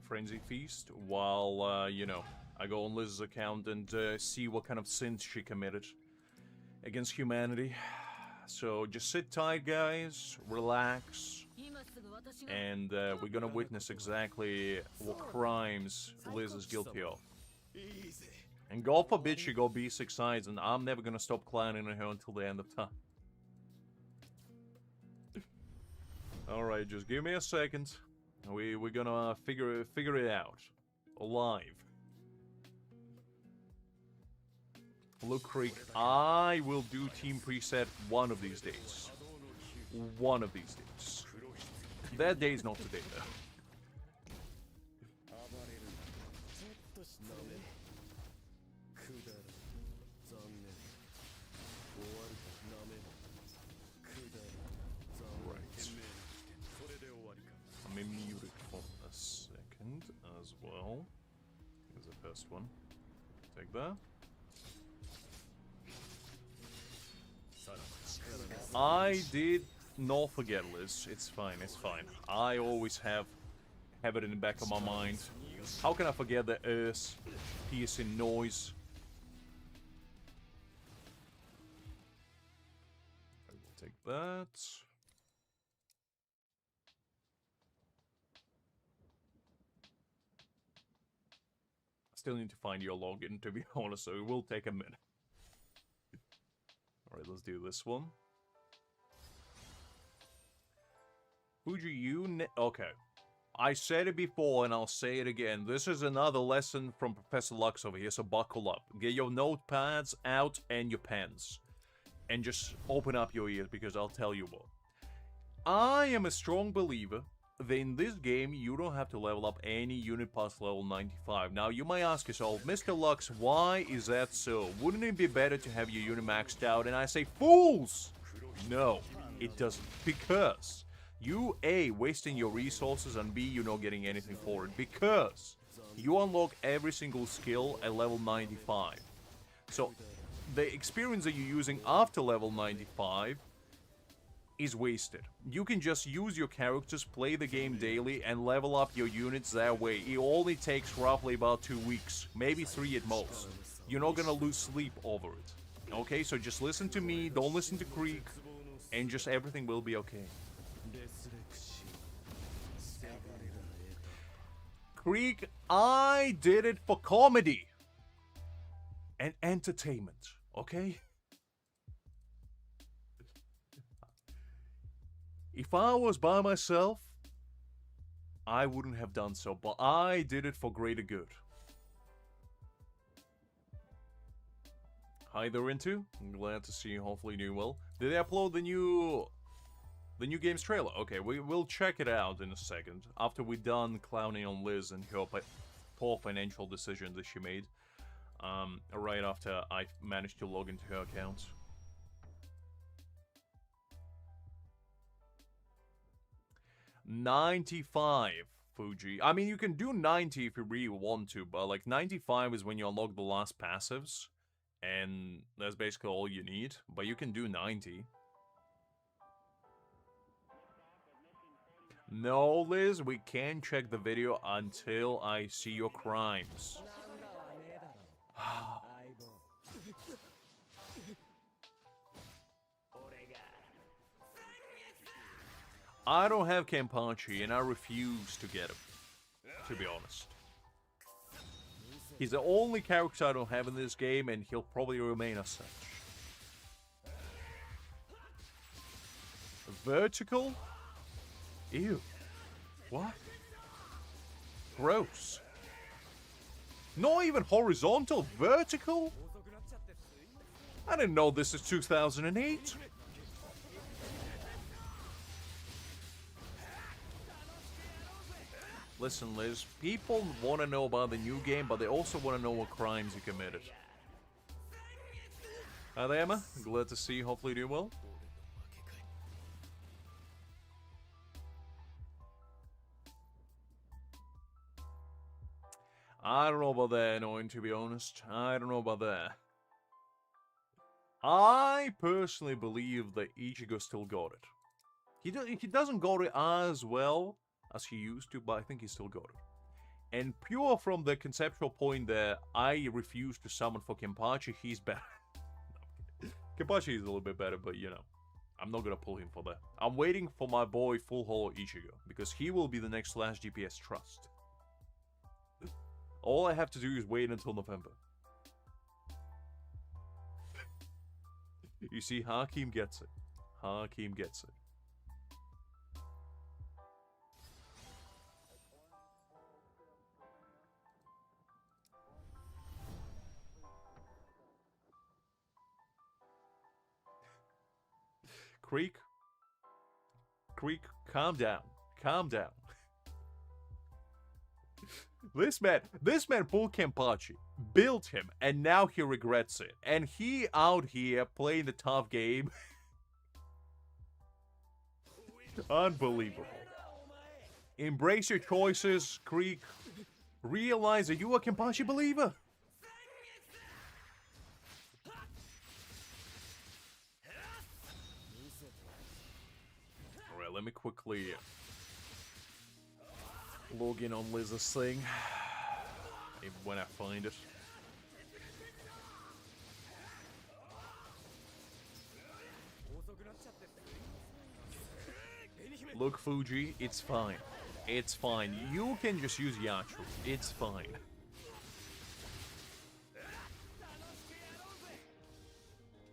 Frenzy Feast while, you know, I go on Liz's account and see what kind of sins she committed against humanity. So just sit tight, guys, relax, and we're gonna witness exactly what crimes Liz is guilty of. And God forbid she go B6 sides, and I'm never gonna stop clowning her until the end of time. Alright, just give me a second. We're gonna figure it out. Alive. Look, Creek, I will do team preset one of these days. One of these days. That day is not today, though. Right. Let me mute it for a second as well. Here's the first one. Take that. I did not forget, Liz. It's fine, it's fine. I always have it in the back of my mind. How can I forget the earth piercing noise? I will take that. Still need to find your login, to be honest, so it will take a minute. Alright, let's do this one. Fuji, okay. I said it before and I'll say it again. This is another lesson from Professor Lux over here, so buckle up. Get your notepads out and your pens. And just open up your ears, because I'll tell you what. I am a strong believer that in this game, you don't have to level up any unit past level 95. Now, you might ask yourself, Mr. Lux, why is that so? Wouldn't it be better to have your unit maxed out? And I say, fools! No, it doesn't. Because you, A, wasting your resources, and B, you're not getting anything for it. Because you unlock every single skill at level 95. So, the experience that you're using after level 95 is wasted. You can just use your characters, play the game daily, and level up your units that way. It only takes roughly about 2 weeks, maybe 3 at most. You're not gonna lose sleep over it. Okay, so just listen to me, don't listen to Creek, and just everything will be okay. Creek, I did it for comedy and entertainment, okay? If I was by myself, I wouldn't have done so, but I did it for greater good. Hi there, Into. I'm glad to see you. Hopefully you doing well. Did they upload the new game's trailer? Okay, we'll check it out in a second. After we're done clowning on Liz and her poor financial decision that she made. Right after I managed to log into her account. $95, Fuji. I mean, you can do 90 if you really want to, but like 95 is when you unlock the last passives, and that's basically all you need. But you can do 90. No, Liz, we can't check the video until I see your crimes. I don't have Kenpachi, and I refuse to get him, to be honest. He's the only character I don't have in this game, and he'll probably remain as such. Vertical? Ew. What? Gross. Not even horizontal, vertical? I didn't know this is 2008. Listen, Liz, people want to know about the new game, but they also want to know what crimes you committed. Hi there, Emma. Glad to see you. Hopefully you're doing well. I don't know about that, annoying, to be honest. I don't know about that. I personally believe that Ichigo still got it. He doesn't got it as well as he used to, but I think he still got it. And pure from the conceptual point that I refuse to summon for Kenpachi, he's better. Kenpachi is a little bit better, but you know, I'm not gonna pull him for that. I'm waiting for my boy Full Hollow Ichigo, because he will be the next Last GPS Trust. All I have to do is wait until November. You see, Hakim gets it. Hakim gets it. Creek, calm down. Calm down. This man pulled Kenpachi, built him, and now he regrets it. And he out here playing the tough game. Unbelievable. Embrace your choices, Creek. Realize that you are a Kenpachi believer. Alright, let me quickly log in on Liz's thing. Even when I find it. Look, Fuji, it's fine. It's fine. You can just use Yatsu. It's fine.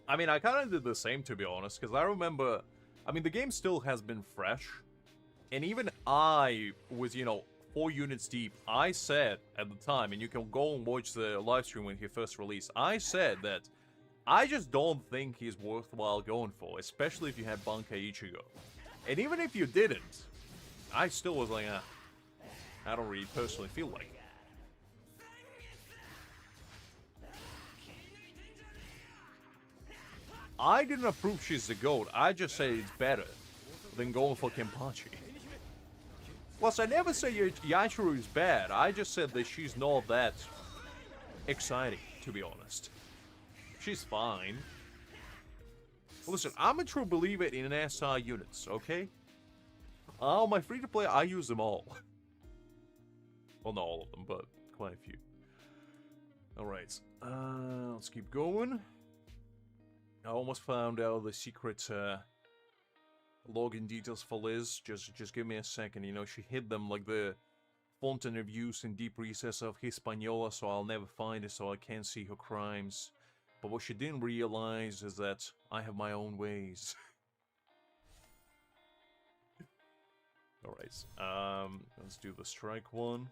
I mean, I kind of did the same, to be honest, because I remember... I mean, the game still has been fresh. And even I was, you know, 4 units deep. I said at the time, and you can go and watch the live stream when he first released, I said that I just don't think he's worthwhile going for, especially if you had Bankai Ichigo. And even if you didn't, I still was like, I don't really personally feel like it. I didn't approve she's the GOAT, I just say it's better than going for Kenpachi. Plus, I never say Yachiro is bad, I just said that she's not that exciting, to be honest. She's fine. Listen, I'm a true believer in SR units, okay? Oh, my free-to-play, I use them all. Well, not all of them, but quite a few. Alright, let's keep going. I almost found out the secret login details for Liz. Just give me a second, you know, she hid them like the fountain of youth in deep recess of Hispaniola, so I'll never find it, so I can't see her crimes. But what she didn't realize is that I have my own ways. Alright, let's do the strike one.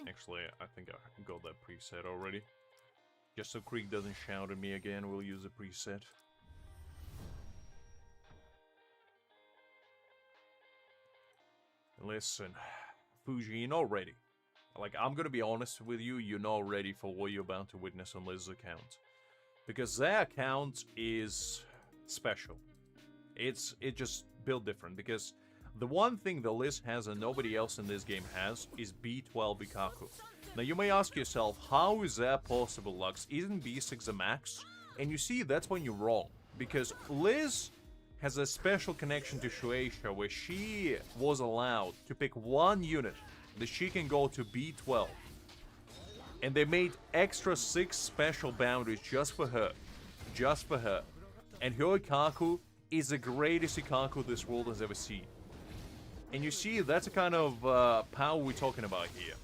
Actually, I think I got that preset already. Just so Creek doesn't shout at me again, we'll use a preset. Listen, Fuji, you're not ready. Like, I'm gonna be honest with you, you're not ready for what you're about to witness on Liz's account. Because their account is special. It's just built different, because The one thing that Liz has and nobody else in this game has is B12 Ikaku. Now you may ask yourself, how is that possible, Lux? Isn't B6 a max? And you see, that's when you're wrong. Because Liz has a special connection to Shueisha where she was allowed to pick one unit that she can go to B12. And they made extra 6 special boundaries just for her. Just for her. And her Ikaku is the greatest Ikaku this world has ever seen. And you see, that's the kind of power we're talking about here.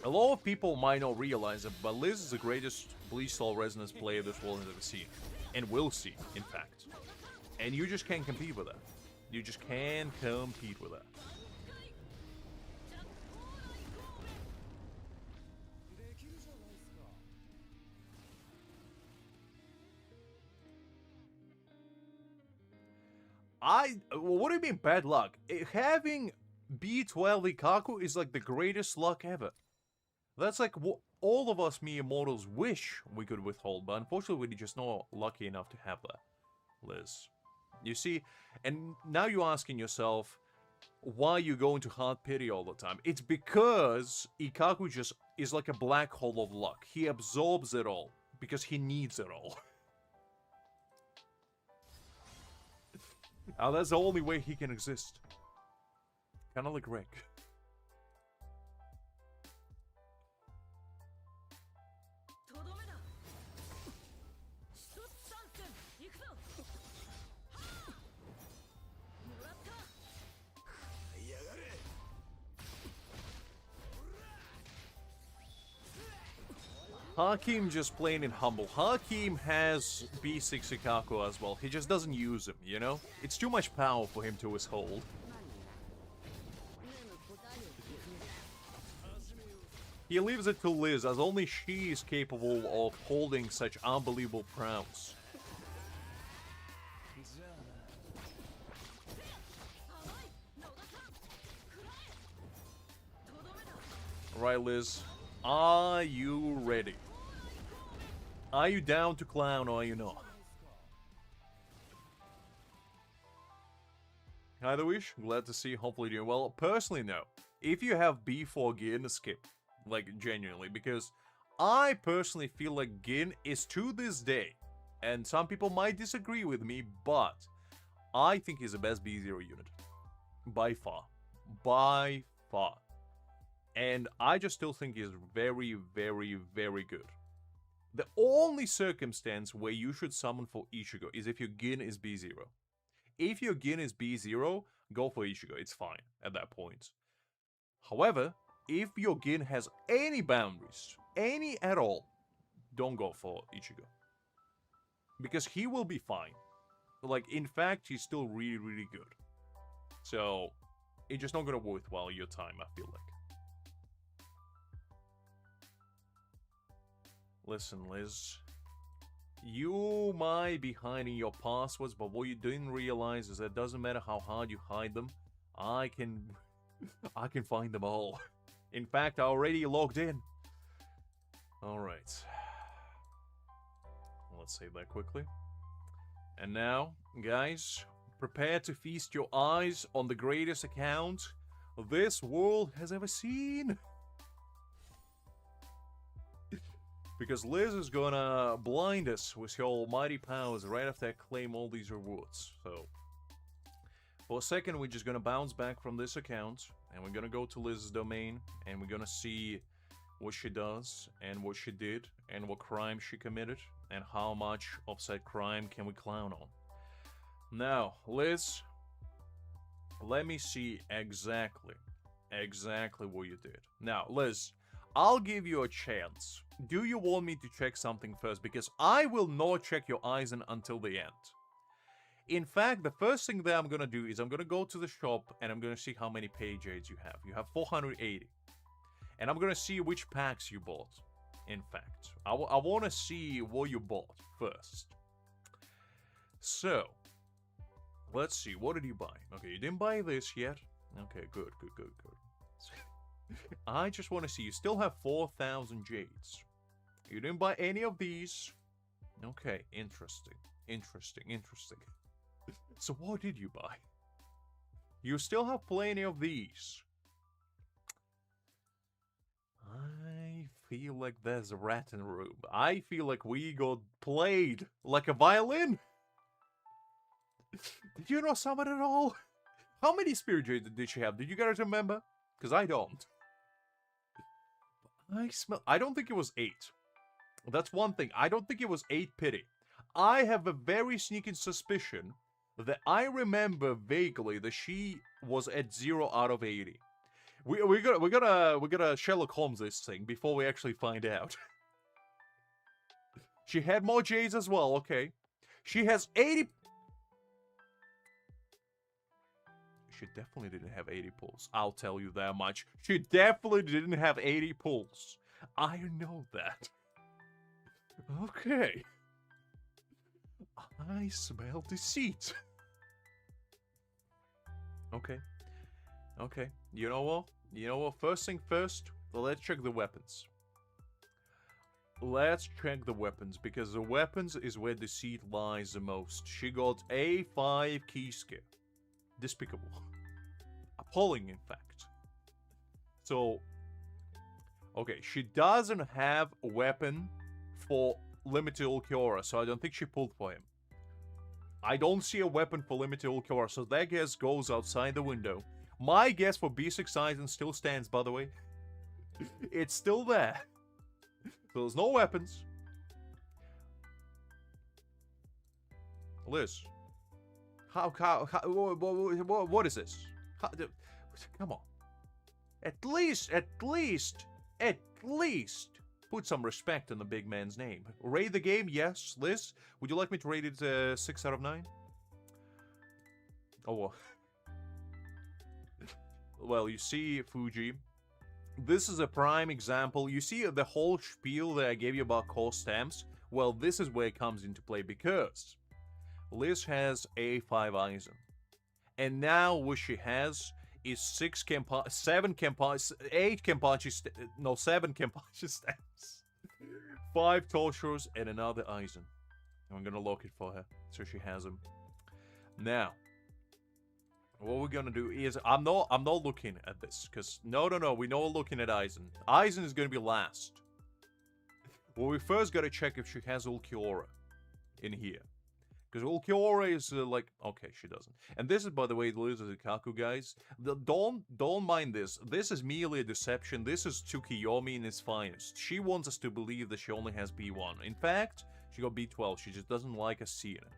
A lot of people might not realize it, but Liz is the greatest Bleach Soul Resonance player this world has ever seen. And will see, in fact. And you just can't compete with that. You just can't compete with that. What do you mean bad luck? Having B12 Ikaku is like the greatest luck ever. That's like what all of us mere mortals wish we could withhold, but unfortunately we're just not lucky enough to have that, Liz. You see, and now you're asking yourself, why you go into hard pity all the time? It's because Ikaku just is like a black hole of luck. He absorbs it all, because he needs it all. Now that's the only way he can exist. Kinda like Rick. Hakim just plain and humble. Hakim has B6 Ikaku as well. He just doesn't use him, you know? It's too much power for him to withhold. He leaves it to Liz, as only she is capable of holding such unbelievable prowess. Right, Liz. Are you ready? Are you down to clown or are you not? Hi there, Wish. Glad to see you. Hopefully doing well. Personally, no. If you have B4 Gin, skip. Like, genuinely. Because I personally feel like Gin is to this day, and some people might disagree with me, but I think he's the best B0 unit. By far. By far. And I just still think he's very, very, very good. The only circumstance where you should summon for Ichigo is if your Gin is B0. If your Gin is B0, go for Ichigo. It's fine at that point. However, if your Gin has any boundaries, any at all, don't go for Ichigo. Because he will be fine. Like, in fact, he's still really, really good. So, it's just not gonna worth well your time, I feel like. Listen, Liz. You might be hiding your passwords, but what you didn't realize is that it doesn't matter how hard you hide them, I can find them all. In fact, I already logged in. Alright. Let's save that quickly. And now, guys, prepare to feast your eyes on the greatest account this world has ever seen. Because Liz is gonna blind us with her almighty powers right after I claim all these rewards. So, for a second, we're just gonna bounce back from this account, and we're gonna go to Liz's domain, and we're gonna see what she does, and what she did, and what crime she committed, and how much of said crime can we clown on. Now, Liz, let me see exactly what you did. Now, Liz, I'll give you a chance. Do you want me to check something first? Because I will not check your Aizen until the end. In fact, the first thing that I'm gonna do is I'm gonna go to the shop and I'm gonna see how many page aids you have. You have 480. And I'm gonna see which packs you bought. In fact, I wanna see what you bought first. So, let's see, what did you buy? Okay, you didn't buy this yet. Okay, good. I just want to see, you still have 4,000 jades. You didn't buy any of these. Okay, interesting. So what did you buy? You still have plenty of these. I feel like there's a rat in the room. I feel like we got played like a violin. Did you know summon at all? How many spirit jades did she have? Did you guys remember? Because I don't. I don't think it was 8. That's one thing. I don't think it was 8 pity. I have a very sneaking suspicion that I remember vaguely that she was at 0 out of 80. We're gonna Sherlock Holmes this thing before we actually find out. She had more J's as well, okay. She has 80... She definitely didn't have 80 pulls. I'll tell you that much. She definitely didn't have 80 pulls. I know that. Okay. I smell deceit. Okay. Okay. You know what? You know what? First thing first, let's check the weapons. Let's check the weapons, because the weapons is where deceit lies the most. She got A5 key skill. Despicable. Appalling, in fact. So, okay, she doesn't have a weapon for Limited Ulquiorra, so I don't think she pulled for him. I don't see a weapon for Limited Ulquiorra, so that guess goes outside the window. My guess for B6 Aizen still stands, by the way. It's still there. So there's no weapons. Liz. What is this? Come on. At least, put some respect on the big man's name. Rate the game? Yes. Liz, would you like me to rate it 6 out of 9? Oh, well. Well, you see, Fuji, this is a prime example. You see the whole spiel that I gave you about core stamps? Well, this is where it comes into play, because Liz has A5 Aizen. And now what she has is 8 Kenpachi stamps. 5 Toshiros and another Aizen. I'm gonna lock it for her, so she has them. Now, what we're gonna do is, I'm not looking at this, because no, we're not looking at Aizen. Aizen is gonna be last. Well, we first gotta check if she has Ulquiorra in here. Because Ulquiorra is like, okay, she doesn't. And this is, by the way, Liz is a Kaku, guys. Don't mind this. This is merely a deception. This is Tsukiyomi in its finest. She wants us to believe that she only has B1. In fact, she got B12. She just doesn't like us seeing it.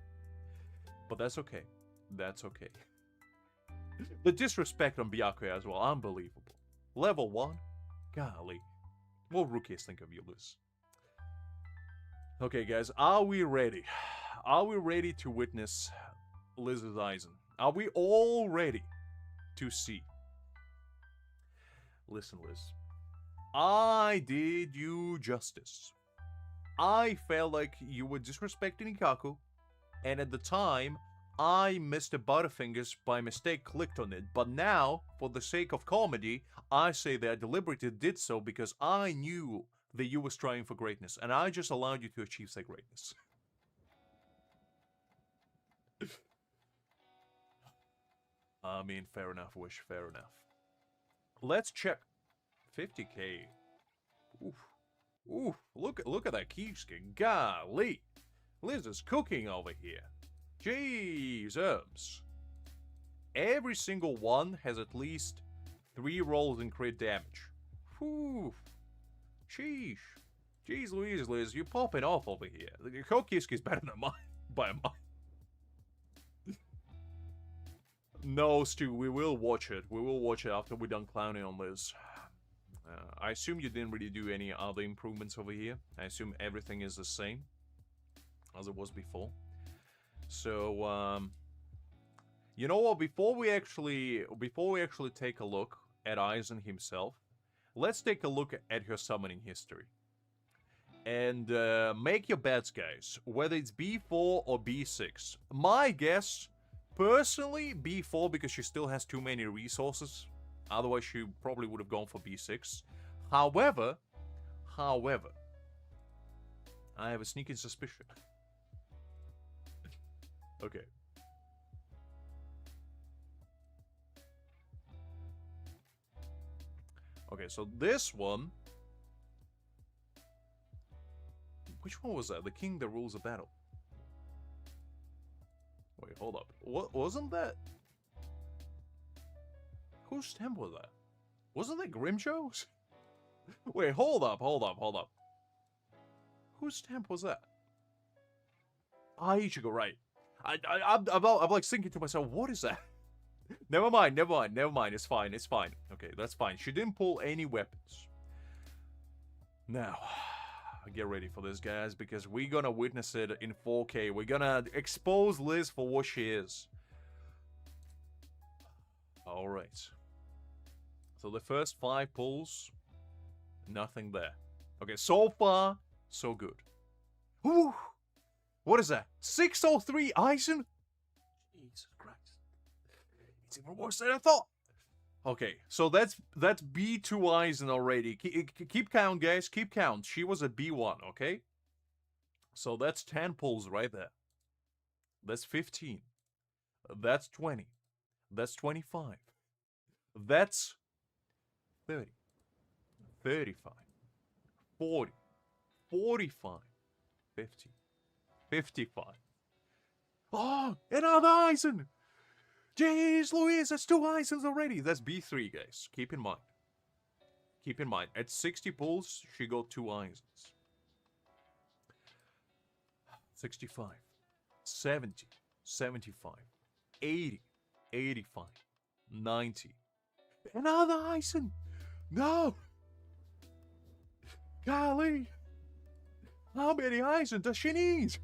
But that's okay. That's okay. The disrespect on Byakuya as well, unbelievable. Level 1? Golly. What rookies think of you, Liz? Okay, guys, are we ready? Are we ready to witness Liz's Aizen? Are we all ready to see? Listen, Liz. I did you justice. I felt like you were disrespecting Ikaku, and at the time, I, Mr. Butterfingers, by mistake clicked on it. But now, for the sake of comedy, I say that I deliberately did so because I knew that you were striving for greatness, and I just allowed you to achieve that greatness. I mean, fair enough, Wish, fair enough. Let's check. 50k. Oof. Oof. Look at that key skin. Golly. Liz is cooking over here. Jesus. Every single one has at least 3 rolls in crit damage. Whew. Sheesh. Jeez Louise, Liz, you're popping off over here. Your Kiski's better than mine by a mile. No, Stu, we will watch it. We will watch it after we're done clowning on Liz. I assume you didn't really do any other improvements over here. I assume everything is the same as it was before. So, you know what? Before we actually take a look at Aizen himself, let's take a look at her summoning history. And make your bets, guys. Whether it's B4 or B6. My guess, personally, B4 because she still has too many resources. Otherwise, she probably would have gone for B6. However, I have a sneaking suspicion. Okay. Okay, so this one... Which one was that? The king that rules a battle. Wait, hold up. What wasn't that? Whose stamp was that? Wasn't that Grimmjow's? Wait, hold up. Whose stamp was that? Ah, Ichigo, right. I'm like thinking to myself, what is that? Never mind. It's fine. Okay, that's fine. She didn't pull any weapons. Now, get ready for this, guys, because we're gonna witness it in 4K. We're gonna expose Liz for what she is. Alright. So the first 5 pulls, nothing there. Okay, so far, so good. Whew! What is that? 603 Aizen? Jesus Christ. It's even worse than I thought. Okay, so that's B2 Aizen already. Keep count, guys. Keep count. She was a B1, okay? So that's 10 pulls right there. That's 15. That's 20. That's 25. That's 30. 35. 40. 45. 50. 55. Oh, another Aizen! Jeez Louise, that's 2 Aizens already. That's B3, guys. Keep in mind. Keep in mind, at 60 pulls, she got 2 Aizens. 65. 70. 75. 80. 85. 90. Another Aizen! No! Golly! How many Aizen does she need?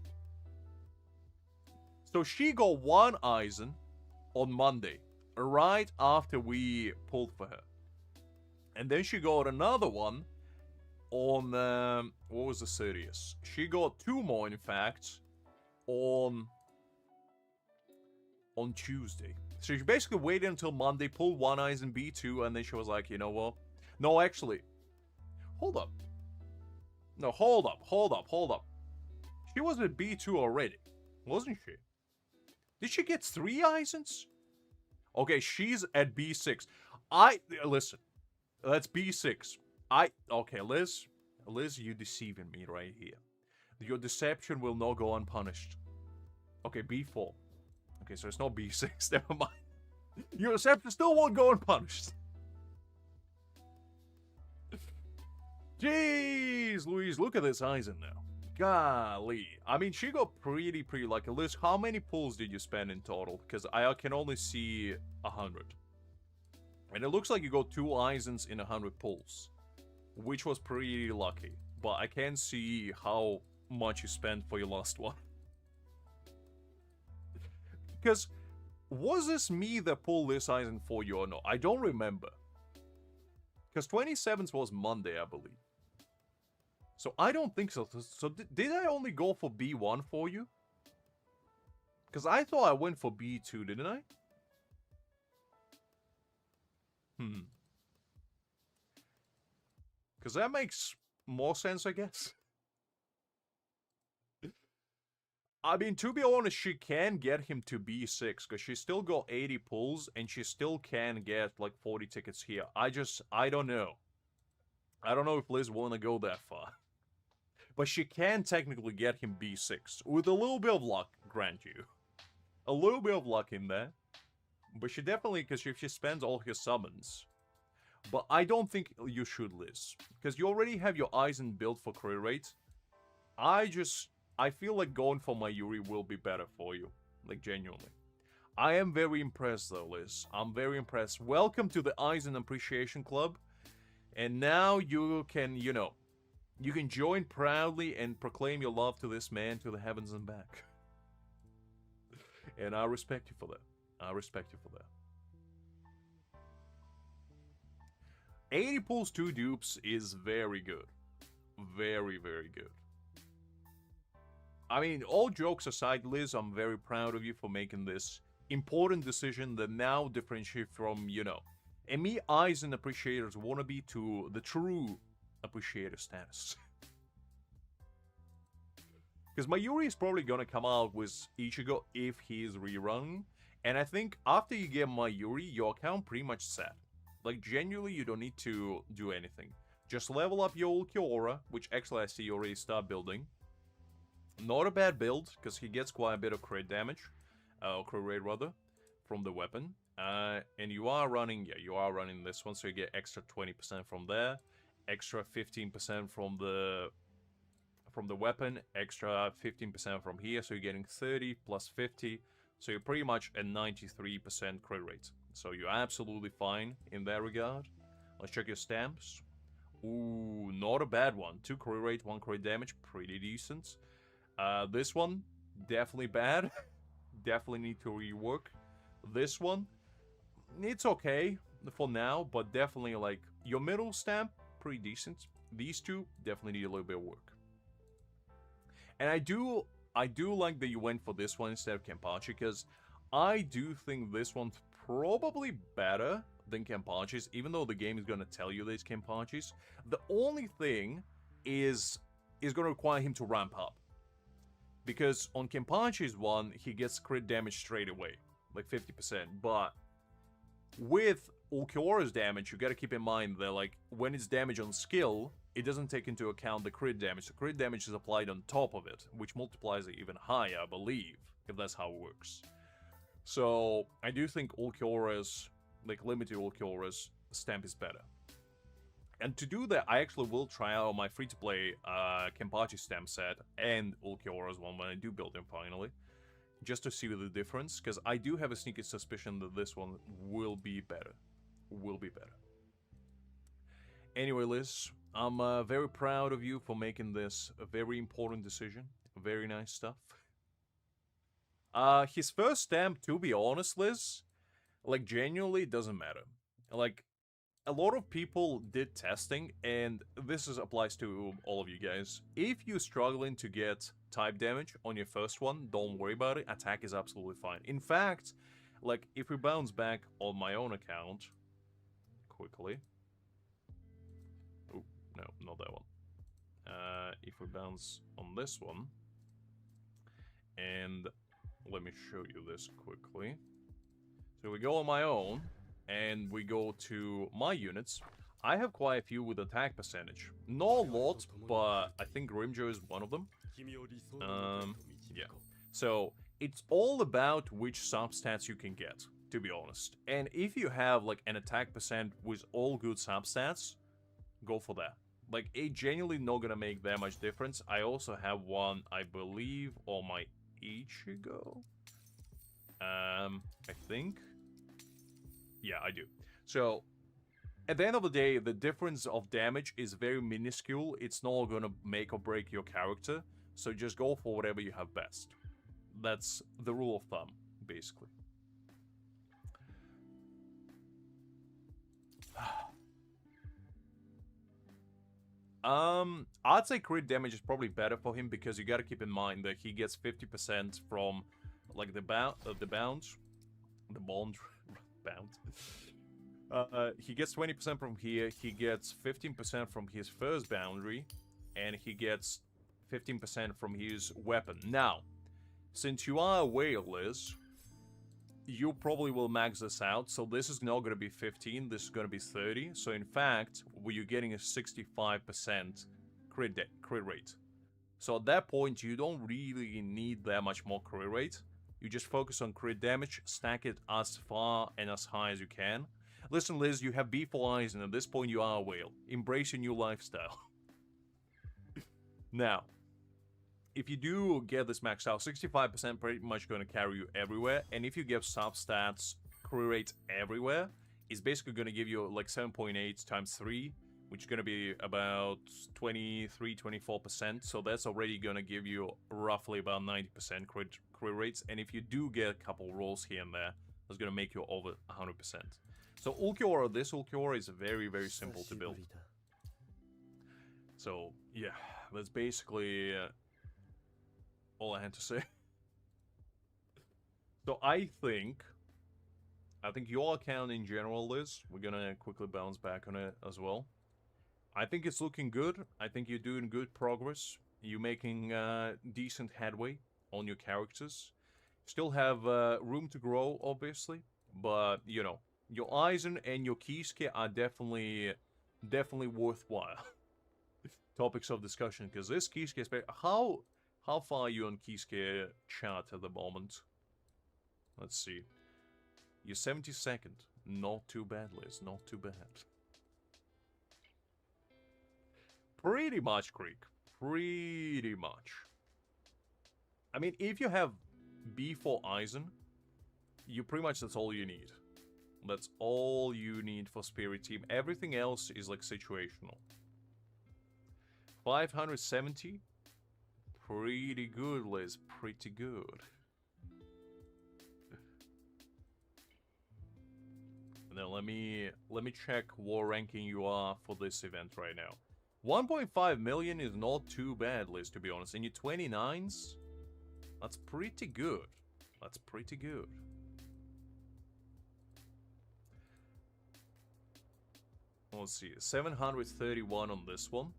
So she got 1 Aizen on Monday, right after we pulled for her. And then she got another one on, what was the 30th? She got 2 more, in fact, on Tuesday. So she basically waited until Monday, pulled 1 Aizen B2, and then she was like, you know what? No, actually, hold up. No, hold up. She was at B2 already, wasn't she? Did she get 3 Aizens? Okay, she's at B6. Listen, that's B6. Okay, Liz, you deceiving me right here. Your deception will not go unpunished. Okay, B4. Okay, so it's not B6, never mind. Your deception still won't go unpunished. Jeez Louise, look at this Aizen now. Golly. I mean, she got pretty lucky. Liz, how many pulls did you spend in total? Because I can only see 100. And it looks like you got 2 Aizens in 100 pulls. Which was pretty lucky. But I can't see how much you spent for your last one. Because, was this me that pulled this Aizen for you or no? I don't remember. Because 27th was Monday, I believe. So I don't think so. So did I only go for B1 for you? Because I thought I went for B2, didn't I? Because that makes more sense, I guess. I mean, to be honest, she can get him to B6, because she still got 80 pulls, and she still can get, like, 40 tickets here. I don't know. I don't know if Liz wanna go that far. But she can technically get him B6, with a little bit of luck, grant you. A little bit of luck in there. But she definitely, because if she spends all her summons. But I don't think you should, Liz. Because you already have your Aizen built for career rate. I feel like going for Mayuri will be better for you. Like, genuinely. I am very impressed, though, Liz. I'm very impressed. Welcome to the Aizen Appreciation Club. And now you can, you know, you can join proudly and proclaim your love to this man to the heavens and back. And I respect you for that. I respect you for that. 80 pulls 2 dupes is very good. Very good. I mean, all jokes aside, Liz, I'm very proud of you for making this important decision that now differentiates from, you know, me Aizen appreciators wannabe to the true appreciator status. Because Mayuri is probably gonna come out with Ichigo if he is rerun. And I think after you get Mayuri, your account pretty much set. Like, genuinely, you don't need to do anything. Just level up your Ulquiorra, which actually I see you already start building. Not a bad build, because he gets quite a bit of crit damage, or crit rate rather, from the weapon. And you are running this one, so you get extra 20% from there, extra 15% from the weapon, extra 15% from here, so you're getting 30 plus 50, so you're pretty much at 93% crit rate. So you're absolutely fine in that regard. Let's check your stamps. Ooh, not a bad one. 2 crit rate, 1 crit damage, pretty decent. This one, definitely bad. Definitely need to rework. This one, it's okay for now, but definitely, like, your middle stamp, pretty decent. These two definitely need a little bit of work. And I do like that you went for this one instead of Kenpachi, because I do think this one's probably better than Kenpachi's, even though the game is gonna tell you there's Kenpachi's. The only thing is gonna require him to ramp up. Because on Kenpachi's one, he gets crit damage straight away, like 50%. But with Ulquiorra's damage, you gotta keep in mind that, like, when it's damage on skill, it doesn't take into account the crit damage. The crit damage is applied on top of it, which multiplies it even higher, I believe, if that's how it works. So, I do think Ulquiorra's, like, limited Ulquiorra's stamp is better. And to do that, I actually will try out my free-to-play Kenpachi stamp set and Ulquiorra's one when I do build him finally. Just to see the difference, because I do have a sneaky suspicion that this one will be better. Anyway, Liz, I'm very proud of you for making this a very important decision. Very nice stuff. His first stamp, to be honest, Liz, like, genuinely, doesn't matter. Like, a lot of people did testing, and this applies to all of you guys. If you're struggling to get type damage on your first one, don't worry about it. Attack is absolutely fine. In fact, like, if we bounce back on my own account, quickly. Oh, no, not that one. If we bounce on this one, and let me show you this quickly. So we go on my own, and we go to my units. I have quite a few with attack percentage. Not a lot, but I think Grimmjow is one of them. Yeah. So, it's all about which substats you can get, to be honest. And if you have, like, an attack percent with all good substats, go for that. Like, it genuinely not gonna make that much difference. I also have one, I believe, on my Ichigo. I think. Yeah, I do. So, at the end of the day, the difference of damage is very minuscule. It's not gonna make or break your character. So just go for whatever you have best. That's the rule of thumb, basically. I'd say crit damage is probably better for him because you gotta keep in mind that he gets 50% from, like, the bond. He gets 20% from here, he gets 15% from his first boundary, and he gets 15% from his weapon. Now, since you are aware, Liz, you probably will max this out, so this is not going to be 15, this is going to be 30, so in fact, you're getting a 65% crit rate. So at that point, you don't really need that much more crit rate. You just focus on crit damage, stack it as far and as high as you can. Listen, Liz, you have B4 eyes, and at this point you are a whale. Embrace your new lifestyle. Now, if you do get this maxed out, 65% pretty much going to carry you everywhere, and if you get substats, crit rate everywhere, it's basically going to give you like 7.8 times 3, which is going to be about 23-24%, so that's already going to give you roughly about 90% crit rates, and if you do get a couple rolls here and there, that's going to make you over 100%. So Ulquiorra, this Ulquiorra is very, very simple to build. So, yeah, that's basically all I had to say. So I think your account in general is, we're gonna quickly bounce back on it as well. I think it's looking good. I think you're doing good progress. You're making decent headway on your characters. Still have room to grow, obviously, but, you know, Your Aizen and your Kisuke are definitely worthwhile topics of discussion, because this Kisuke, how far are you on Kisuke chart at the moment? Let's see. You're 72nd. Not too bad, Liz. Not too bad. Pretty much, Creek. Pretty much. I mean, if you have B4 Aizen, pretty much that's all you need. That's all you need for Spirit Team. Everything else is like situational. 570. Pretty good, Liz. Pretty good. Now let me check what ranking you are for this event right now. 1.5 million is not too bad, Liz, to be honest. And your 29s? That's pretty good. That's pretty good. Let's see. 731 on this one.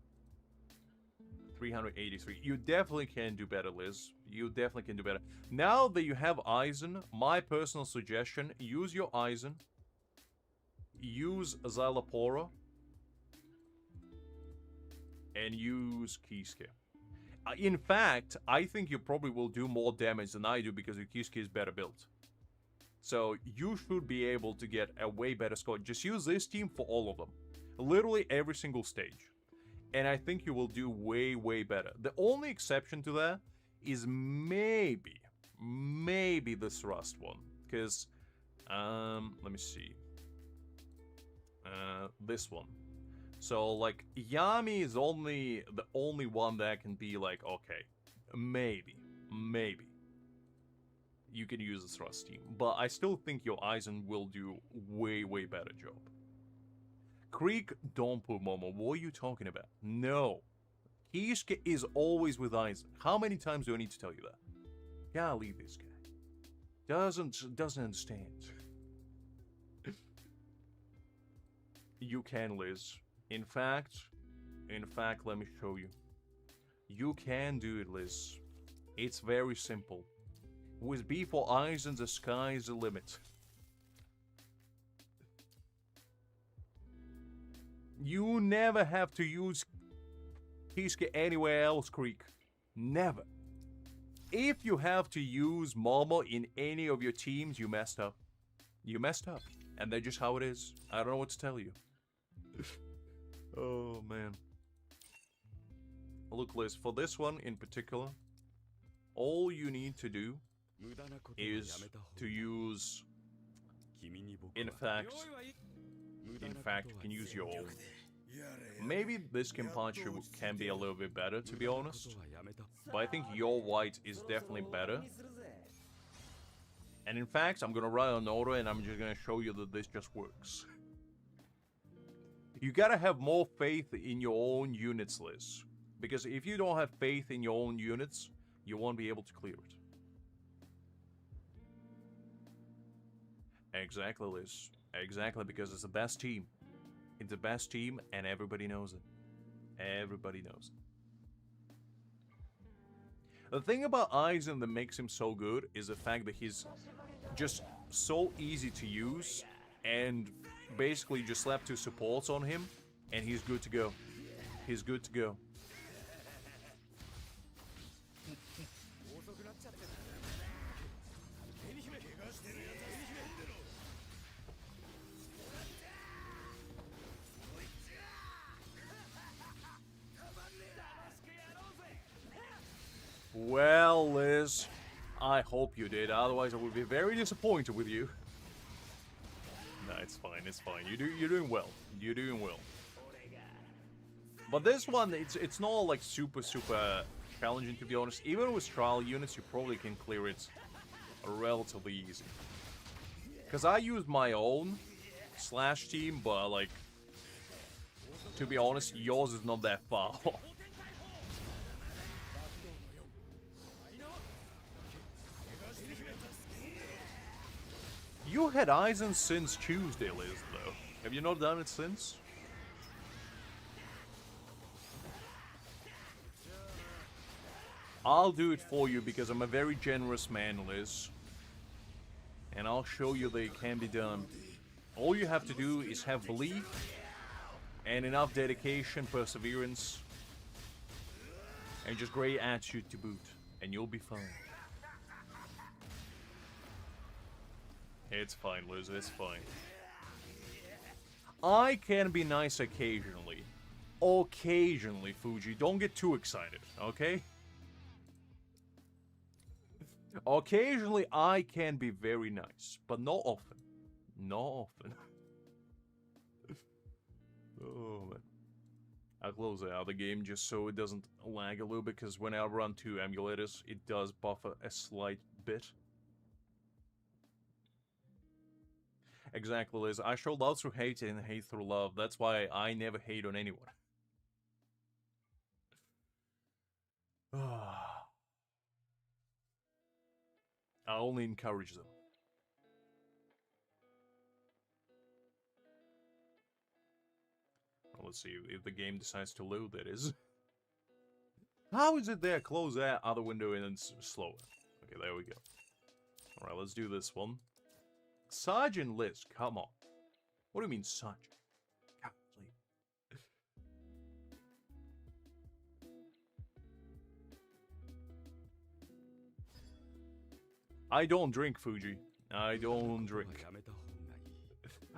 383. You definitely can do better, Liz. You definitely can do better. Now that you have Aizen, my personal suggestion, use your Aizen. Use Szayelaporro. And use Kisuke. In fact, I think you probably will do more damage than I do because your Kisuke is better built. So you should be able to get a way better score. Just use this team for all of them. Literally every single stage. And I think you will do way, way better. The only exception to that is maybe this Rust one. Because, let me see. This one. So, like, Yami is the only one that can be like, okay, maybe. You can use this Rust team. But I still think your Aizen will do way, way better job. Creek, don't put Momo. What are you talking about? No. Kisuke is always with Aizen. How many times do I need to tell you that? Golly, this guy. Doesn't understand. You can, Liz. In fact, let me show you. You can do it, Liz. It's very simple. With B4 Aizen, the sky is the limit. You never have to use Kisuke anywhere else, Creek. Never. If you have to use Momo in any of your teams, you messed up. You messed up. And that's just how it is. I don't know what to tell you. Oh, man. Look, Liz, for this one in particular, all you need to do is to use... In fact, you can use your own. Maybe this Kenpachi can be a little bit better, to be honest. But I think your white is definitely better. And in fact, I'm gonna run an order and I'm just gonna show you that this just works. You gotta have more faith in your own units, Liz. Because if you don't have faith in your own units, you won't be able to clear it. Exactly, Liz. Exactly, because it's the best team. It's the best team, and everybody knows it. Everybody knows it. The thing about Aizen that makes him so good is the fact that he's just so easy to use, and basically you just slap 2 supports on him, and he's good to go. He's good to go. Well, Liz, I hope you did. Otherwise, I would be very disappointed with you. No, it's fine. It's fine. You're doing well. You're doing well. But this one, it's not like super challenging, to be honest. Even with trial units, you probably can clear it relatively easy. Because I used my own slash team, but like, to be honest, yours is not that far off. You had Aizen since Tuesday, Liz, though. Have you not done it since? I'll do it for you because I'm a very generous man, Liz. And I'll show you that it can be done. All you have to do is have belief and enough dedication, perseverance, and just great attitude to boot, and you'll be fine. It's fine, Liz, it's fine. I can be nice occasionally. Occasionally, Fuji. Don't get too excited, okay? Occasionally, I can be very nice, but not often. Not often. Oh, man. I'll close out the game just so it doesn't lag a little bit, because when I run two emulators, it does buffer a slight bit. Exactly, Liz. I show love through hate and hate through love. That's why I never hate on anyone. I only encourage them. Well, let's see if the game decides to load, that is. How is it there? Close that other window and then slower. Okay, there we go. Alright, let's do this one. Sergeant Liz, come on. What do you mean, Sergeant? God, please. I don't drink, Fuji. I don't drink.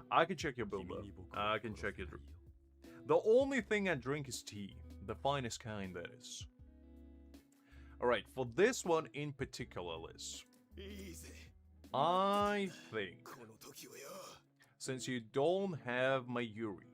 I can check your build up. I can check your drink. The only thing I drink is tea. The finest kind, that is. Alright, for this one in particular, Liz. I think, since you don't have Mayuri,